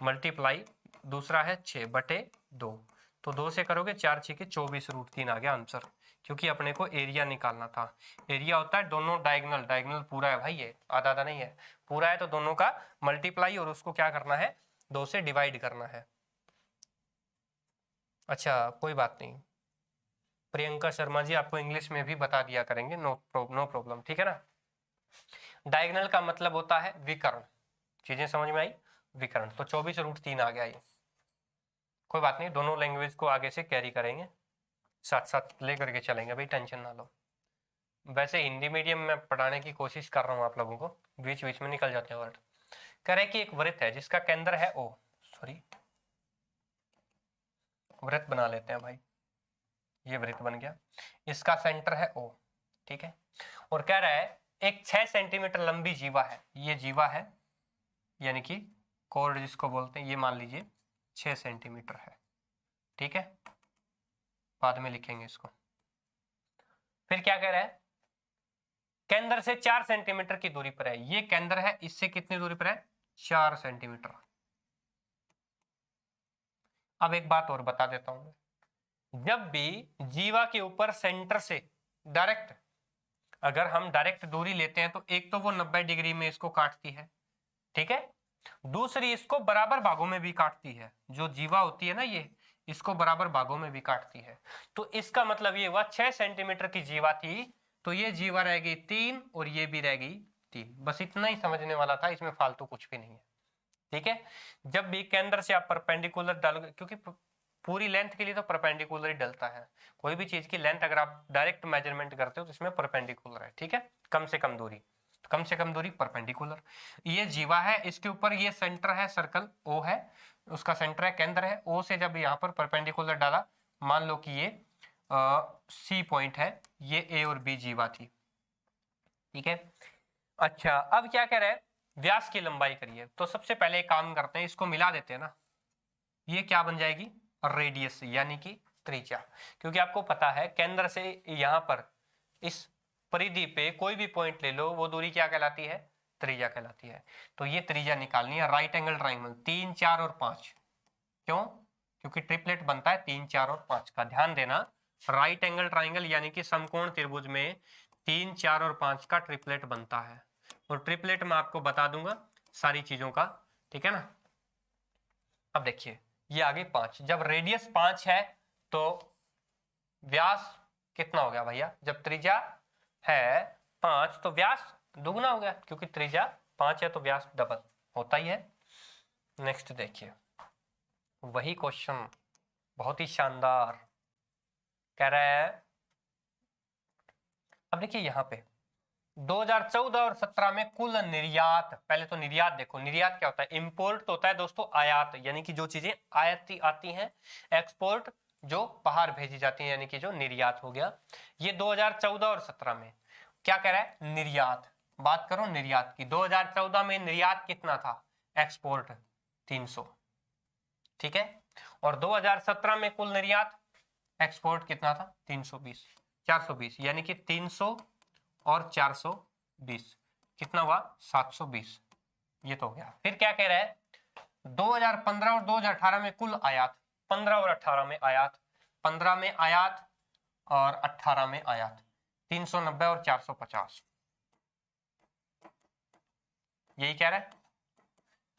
मल्टीप्लाई दूसरा है 6/2, तो 2 से करोगे 4 6 के 24√3 आ गया आंसर, क्योंकि अपने को एरिया निकालना था। एरिया होता है दोनों डायगोनल, डायगोनल पूरा है भाई, ये आधा आधा नहीं है, पूरा है तो दोनों का मल्टीप्लाई और उसको क्या करना है 2 से डिवाइड करना है। अच्छा कोई बात नहीं, प्रियंका शर्मा जी आपको इंग्लिश में भी बता दिया करेंगे, नो प्रॉब्लम, ठीक है ना। डायगोनल का मतलब होता है विकर्ण, चीजें समझ में आई, विकर्ण, तो 24√3 आ गया ये, कोई बात नहीं, दोनों लैंग्वेज को आगे से कैरी करेंगे, साथ साथ लेकर के चलेंगे भाई, टेंशन ना लो। वैसे हिंदी मीडियम में पढ़ाने की कोशिश कर रहा हूँ आप लोगों को, बीच बीच में निकल जाते हैं वर्ड। कह रहे कि एक वृत्त है जिसका केंद्र है ओ, सॉरी वृत्त बना लेते हैं भाई, ये वृत्त बन गया, इसका सेंटर है ओ, ठीक है। और कह रहा है एक 6 सेंटीमीटर लंबी जीवा है, ये जीवा है यानी कि कॉर्ड जिसको बोलते हैं, ये मान लीजिए 6 सेंटीमीटर है, ठीक है। बाद में लिखेंगे इसको। फिर क्या कह रहा है, केंद्र से 4 सेंटीमीटर की दूरी पर है। ये केंद्र है, इससे कितनी दूरी पर है, 4 सेंटीमीटर। अब एक बात और बता देता हूं, जब भी जीवा के ऊपर सेंटर से डायरेक्ट, अगर हम डायरेक्ट दूरी लेते हैं तो एक तो वो 90 डिग्री में इसको काटती है, ठीक है, दूसरी इसको बराबर भागों में भी काटती है। जो जीवा होती है ना, ये इसको बराबर भागों में भी काटती है। तो इसका मतलब ये हुआ 6 सेंटीमीटर की जीवा थी, तो ये जीवा रहेगी 3 और ये भी रहेगी 3। बस इतना ही समझने वाला था, इसमें फालतू कुछ भी नहीं है, ठीक है। जब भी केंद्र से आप परपेंडिकुलर डालोगे, क्योंकि पूरी लेंथ के लिए तो परपेंडिकुलर ही डलता है, कोई भी चीज की लेंथ अगर आप डायरेक्ट मेजरमेंट करते हो तो इसमें परपेंडिकुलर है, ठीक है, कम से कम दूरी, कम से कम दूरी परपेंडिकुलर। ये जीवा है, इसके ऊपर ये सेंटर है, सर्कल ओ है, उसका सेंटर है, केंद्र है। ओ से जब यहाँ पर परपेंडिकुलर डाला, मान लो कि ये सी पॉइंट है, ये ए और बी जीवा थी, ठीक है। अच्छा, अब क्या कह रहे हैं, व्यास की लंबाई करिए। तो सबसे पहले एक काम करते हैं, इसको मिला देते हैं ना, ये क्या बन जाएगी, रेडियस यानी कि त्रिज्या। क्योंकि आपको पता है केंद्र से यहां पर इस परिधि पे कोई भी पॉइंट ले लो, वो दूरी क्या कहलाती है, त्रिज्या कहलाती है। तो ये त्रिज्या निकालनी है। राइट एंगल ट्राइंगल 3, 4 और 5, क्यों, क्योंकि ट्रिपलेट बनता है 3, 4 और 5 का। ध्यान देना, राइट एंगल ट्राइंगल यानी कि समकोण त्रिभुज में 3, 4 और 5 का ट्रिपलेट बनता है। और ट्रिपलेट में आपको बता दूंगा सारी चीजों का, ठीक है ना। अब देखिए, ये आगे 5, जब रेडियस 5 है तो व्यास कितना हो गया भैया, जब त्रिज्या है 5 तो व्यास दुगना हो गया, क्योंकि त्रिज्या 5 है तो व्यास डबल होता ही है। नेक्स्ट देखिए, वही क्वेश्चन बहुत ही शानदार कह रहा है। अब देखिए यहाँ पे 2014 और 17 में कुल निर्यात, पहले तो निर्यात देखो, निर्यात क्या होता है, इंपोर्ट तो होता है दोस्तों आयात, यानी कि जो चीजें आयात आती हैं, एक्सपोर्ट जो बाहर भेजी जाती हैं, यानी कि जो निर्यात हो गया। ये 2014 और 17 में क्या कह रहा है, निर्यात, बात करो निर्यात की। 2014 में निर्यात कितना था, एक्सपोर्ट 300, ठीक है, और 2017 में कुल निर्यात, एक्सपोर्ट कितना था, 320, 420, यानी कि 300 और 420 कितना हुआ, 720, ये तो हो गया। फिर क्या कह रहा है, 2015 और 2018 में कुल आयात, 15 और 18 में आयात, 15 में आयात और 18 में आयात, 390 और 450, यही कह रहा है।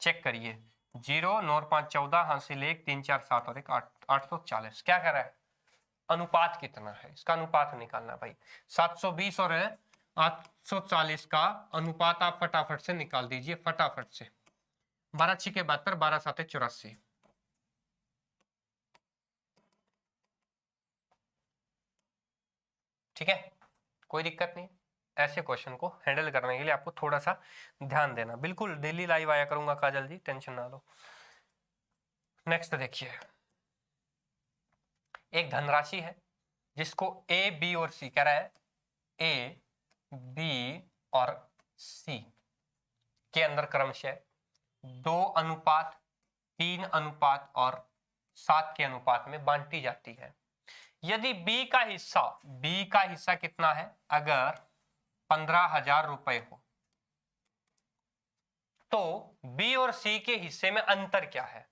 चेक करिए, 0, 9, 5, 14, हासिल 1, 3, 4, 7 और 1, 840। क्या कह रहा है, अनुपात कितना है, इसका अनुपात निकालना भाई। 720 और 840 का अनुपात आप फटाफट से निकाल दीजिए, फटाफट से। 12 6 के 72, 12 7 84, ठीक है, कोई दिक्कत नहीं। ऐसे क्वेश्चन को हैंडल करने के लिए आपको थोड़ा सा ध्यान देना। बिल्कुल डेली लाइव आया करूंगा काजल जी, टेंशन ना लो। नेक्स्ट देखिए, एक धनराशि है जिसको ए, बी और सी कह रहा है, ए, बी और सी के अंदर क्रमशः 2:3 और 7 के अनुपात में बांटी जाती है। यदि B का हिस्सा कितना है, अगर 15,000 रुपए हो, तो B और C के हिस्से में अंतर क्या है,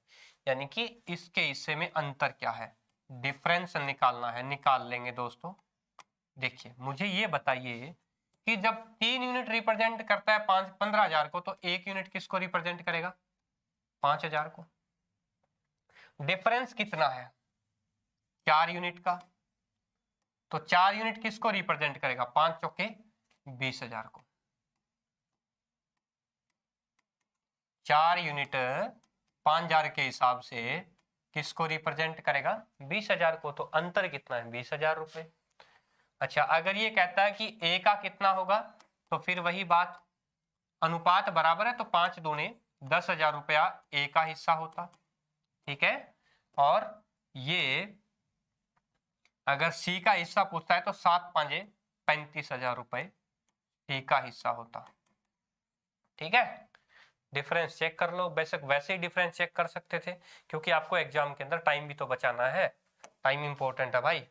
यानी कि इसके हिस्से में अंतर क्या है, डिफरेंस निकालना है। निकाल लेंगे दोस्तों। देखिए, मुझे ये बताइए कि जब 3 यूनिट रिप्रेजेंट करता है 15,000 को, तो 1 यूनिट किसको रिप्रेजेंट करेगा, 5,000 को। डिफरेंस कितना है, 4 यूनिट का, तो 4 यूनिट किसको रिप्रेजेंट करेगा, 5 चौके 20,000 को। 4 यूनिट 5,000 के हिसाब से किसको रिप्रेजेंट करेगा, 20,000 को। तो अंतर कितना है, 20,000 रुपए। अच्छा, अगर ये कहता है कि ए का कितना होगा, तो फिर वही बात, अनुपात बराबर है तो 5 दूने 10,000 रुपया ए का हिस्सा होता, ठीक है। और ये अगर सी का हिस्सा पूछता है तो 7 5 35,000 रुपए सी का हिस्सा होता, ठीक है। डिफरेंस चेक कर लो, बेशक वैसे ही डिफरेंस चेक कर सकते थे, क्योंकि आपको एग्जाम के अंदर टाइम भी तो बचाना है, टाइम इंपॉर्टेंट है भाई।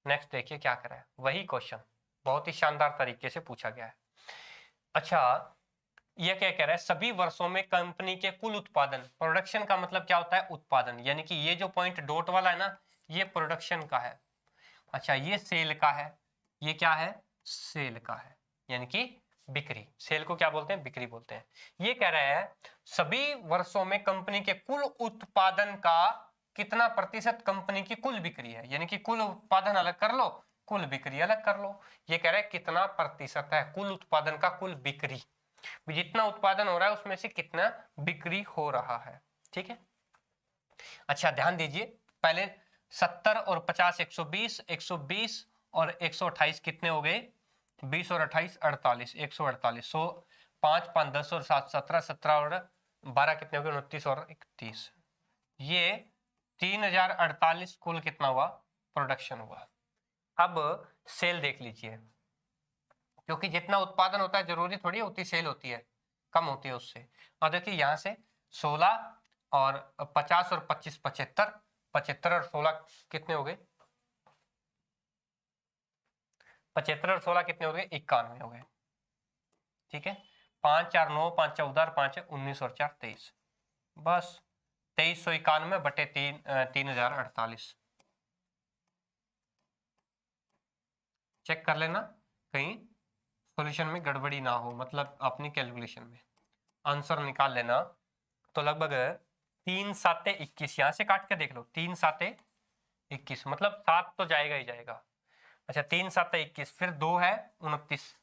नेक्स्ट देखिए क्या करा है, वही क्वेश्चन बहुत ही शानदार तरीके से पूछा गया है। अच्छा, ये क्या कह रहा है, सभी वर्षों में कंपनी के कुल उत्पादन, प्रोडक्शन का मतलब क्या होता है, उत्पादन, यानी कि ये जो पॉइंट डॉट वाला है ना, ये प्रोडक्शन का है। अच्छा, ये सेल का है, ये क्या है, सेल का है, यानी कि बिक्री। सेल को क्या बोलते हैं, बिक्री बोलते हैं। ये कह रहा है सभी वर्षों में कंपनी के कुल उत्पादन का कितना प्रतिशत कंपनी की कुल बिक्री है, यानी कि कुल उत्पादन अलग कर लो, कुल बिक्री अलग कर लो। ये कह रहा है कितना प्रतिशत है कुल उत्पादन का कुल बिक्री, जितना उत्पादन हो रहा है उसमें से कितना बिक्री हो रहा है। ठीक है। अच्छा ध्यान दीजिए, पहले 70 और 50 120, 120 और 128 कितने हो गए, 20 और 28 48, 148, 100 5 5 10 और 7 17, 17 और 12 कितने हो गए, 29 और 31, ये 3048 कुल कितना हुआ, प्रोडक्शन हुआ। अब सेल देख लीजिए, क्योंकि जितना उत्पादन होता है जरूरी थोड़ी उतनी सेल होती है, कम होती है उससे। और देखिए यहाँ से 16 और 50 और 25 75, 75 और 16 कितने हो गए, 75 और 16 कितने हो गए, 91 हो गए। ठीक है, 5 4 9, 5 14, 5 19 और 4 23, बस 2391 बटे 3048। चेक कर लेना कहीं सॉल्यूशन में गड़बड़ी ना हो, मतलब अपनी कैलकुलेशन में आंसर निकाल लेना। तो लगभग 3 7 21, यहाँ से काट के देख लो, 3 7 21 मतलब 7 तो जाएगा ही जाएगा। अच्छा 3 7 21, फिर 2 है 29,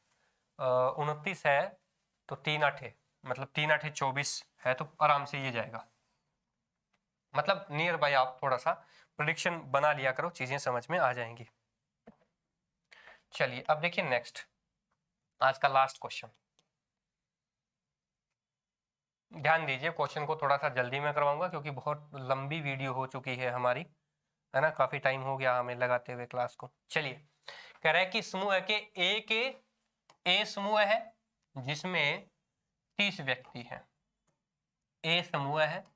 29 है तो 3 8 मतलब 3 8 24 है, तो आराम से ये जाएगा। मतलब नियर बाय आप थोड़ा सा प्रेडिक्शन बना लिया करो, चीजें समझ में आ जाएंगी। चलिए अब देखिए नेक्स्ट, आज का लास्ट क्वेश्चन। ध्यान दीजिए, क्वेश्चन को थोड़ा सा जल्दी में करवाऊंगा क्योंकि बहुत लंबी वीडियो हो चुकी है हमारी, है ना, काफी टाइम हो गया हमें लगाते हुए क्लास को। चलिए, कह रहा है कि समूह के ए समूह है जिसमें 30 व्यक्ति हैं। ए समूह है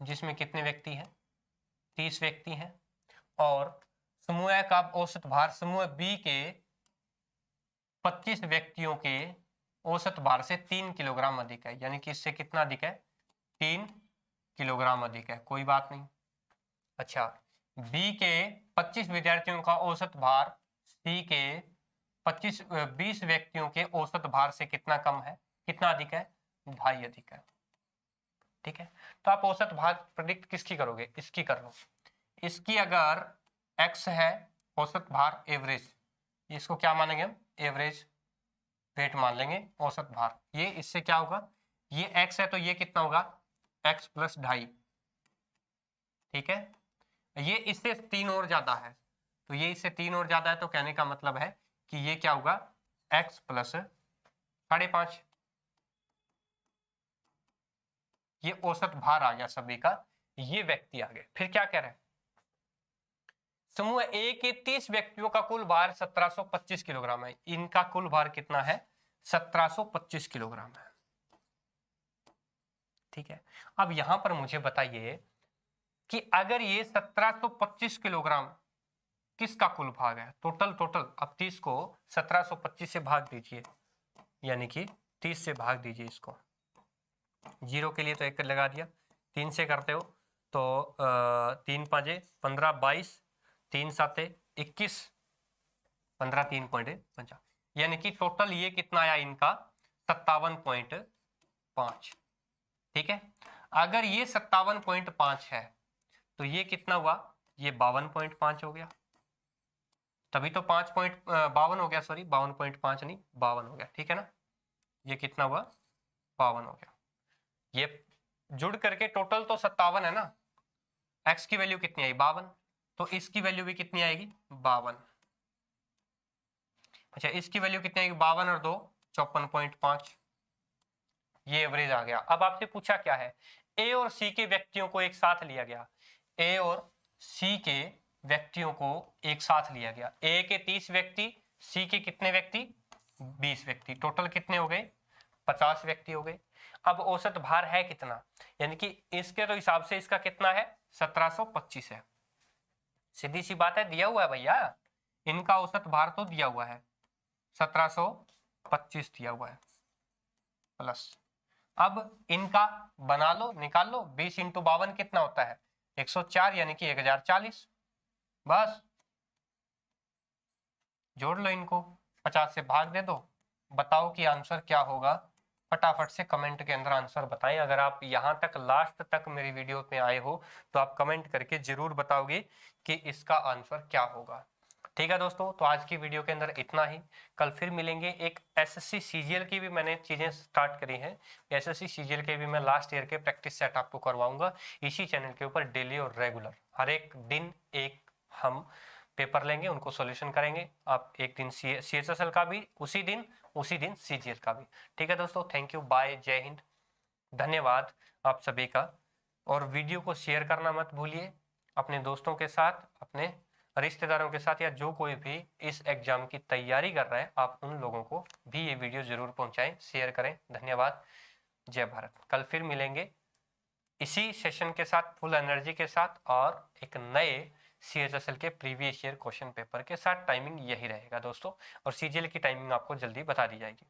जिसमें कितने व्यक्ति हैं, 30 व्यक्ति हैं। और समूह का औसत भार समूह बी के 25 व्यक्तियों के औसत भार से 3 किलोग्राम अधिक है, यानी कि इससे कितना अधिक है, 3 किलोग्राम अधिक है, कोई बात नहीं। अच्छा, बी के 25 विद्यार्थियों का औसत भार सी के 20 व्यक्तियों के औसत भार से कितना कम है, कितना अधिक है, 2.5 अधिक है। ठीक है, तो आप औसत भार प्रेडिक्ट किसकी करोगे, इसकी कर लो। इसकी अगर x है औसत भार एवरेज, इसको क्या मानेंगे हम, एवरेज वेट मान लेंगे औसत भार। ये इससे क्या होगा, ये x है तो ये कितना होगा, x प्लस 2.5। ठीक है, ये इससे 3 और ज्यादा है तो ये इससे 3 और ज्यादा है, तो कहने का मतलब है कि ये क्या होगा, x प्लस 5.5। ये औसत भार आ गया सभी का, ये व्यक्ति आ गए। फिर क्या कह रहे हैं, समूह ए के 30 व्यक्तियों का कुल भार 1725 किलोग्राम है, इनका कुल भार कितना है, 1725 किलोग्राम है। ठीक है, अब यहां पर मुझे बताइए कि अगर ये 1725 किलोग्राम किसका कुल भाग है, टोटल अब 30 को 1725 से भाग दीजिए, यानी कि 30 से भाग दीजिए इसको, 0 के लिए तो 1 लगा दिया, 3 से करते हो तो 3 5 15 22, 3 7 21, 15 3.5, यानी कि टोटल ये कितना आया इनका, 57.5। ठीक है, अगर ये 57.5 है तो ये कितना हुआ, ये 52.5 हो गया, तभी तो 5.52 हो गया, सॉरी 52.5 नहीं 52 हो गया। ठीक है ना, ये कितना हुआ, 52 हो गया। ये जुड़ करके टोटल तो 57 है ना, x की वैल्यू कितनी आई, 52, तो इसकी वैल्यू भी कितनी आएगी, 52। अच्छा, इसकी वैल्यू कितनी आएगी, 52 और 2 54.5, ये एवरेज आ गया। अब आपसे पूछा क्या है, ए और सी के व्यक्तियों को एक साथ लिया गया, ए और सी के व्यक्तियों को एक साथ लिया गया, ए के 30 व्यक्ति, सी के कितने व्यक्ति, 20 व्यक्ति, टोटल कितने हो गए, 50 व्यक्ति हो गए। अब औसत भार है कितना, यानी कि इसके तो हिसाब से इसका कितना है, 1725 है, सीधी सी बात है, दिया हुआ है भैया, इनका औसत भार तो दिया हुआ है 1725 दिया हुआ है प्लस, अब इनका बना लो, निकाल लो। 20 इंटू 52 कितना होता है 104, यानी कि 1040। बस जोड़ लो इनको, 50 से भाग दे दो। बताओ कि आंसर क्या होगा। फटाफट से कमेंट के अंदर आंसर बताएं। अगर आप यहां तक लास्ट तक मेरी वीडियो में आए हो तो आप कमेंट करके जरूर बताओगे कि इसका आंसर क्या होगा। ठीक है दोस्तों, तो आज की वीडियो के अंदर इतना ही। कल फिर मिलेंगे। एक एसएससी सीजीएल की भी मैंने चीजें स्टार्ट करी हैं। एसएससी सीजीएल के भी मैं लास्ट ईयर के प्रैक्टिस सेट आपको करवाऊंगा इसी चैनल के ऊपर, डेली और रेगुलर। हर एक दिन एक हम पेपर लेंगे, उनको सॉल्यूशन करेंगे। आप एक दिन सीएचएसएल का भी उसी दिन सीजीएल का भी। ठीक है दोस्तों, थैंक यू, बाय, जय हिंद, धन्यवाद आप सभी का। और वीडियो को शेयर करना मत भूलिए अपने दोस्तों के साथ, अपने रिश्तेदारों के साथ, या जो कोई भी इस एग्जाम की तैयारी कर रहा है, आप उन लोगों को भी ये वीडियो जरूर पहुंचाएं, शेयर करें। धन्यवाद, जय भारत। कल फिर मिलेंगे इसी सेशन के साथ, फुल एनर्जी के साथ, और एक नए सीएचएसएल के प्रीवियस ईयर क्वेश्चन पेपर के साथ। टाइमिंग यही रहेगा दोस्तों, और सीजीएल की टाइमिंग आपको जल्दी बता दी जाएगी।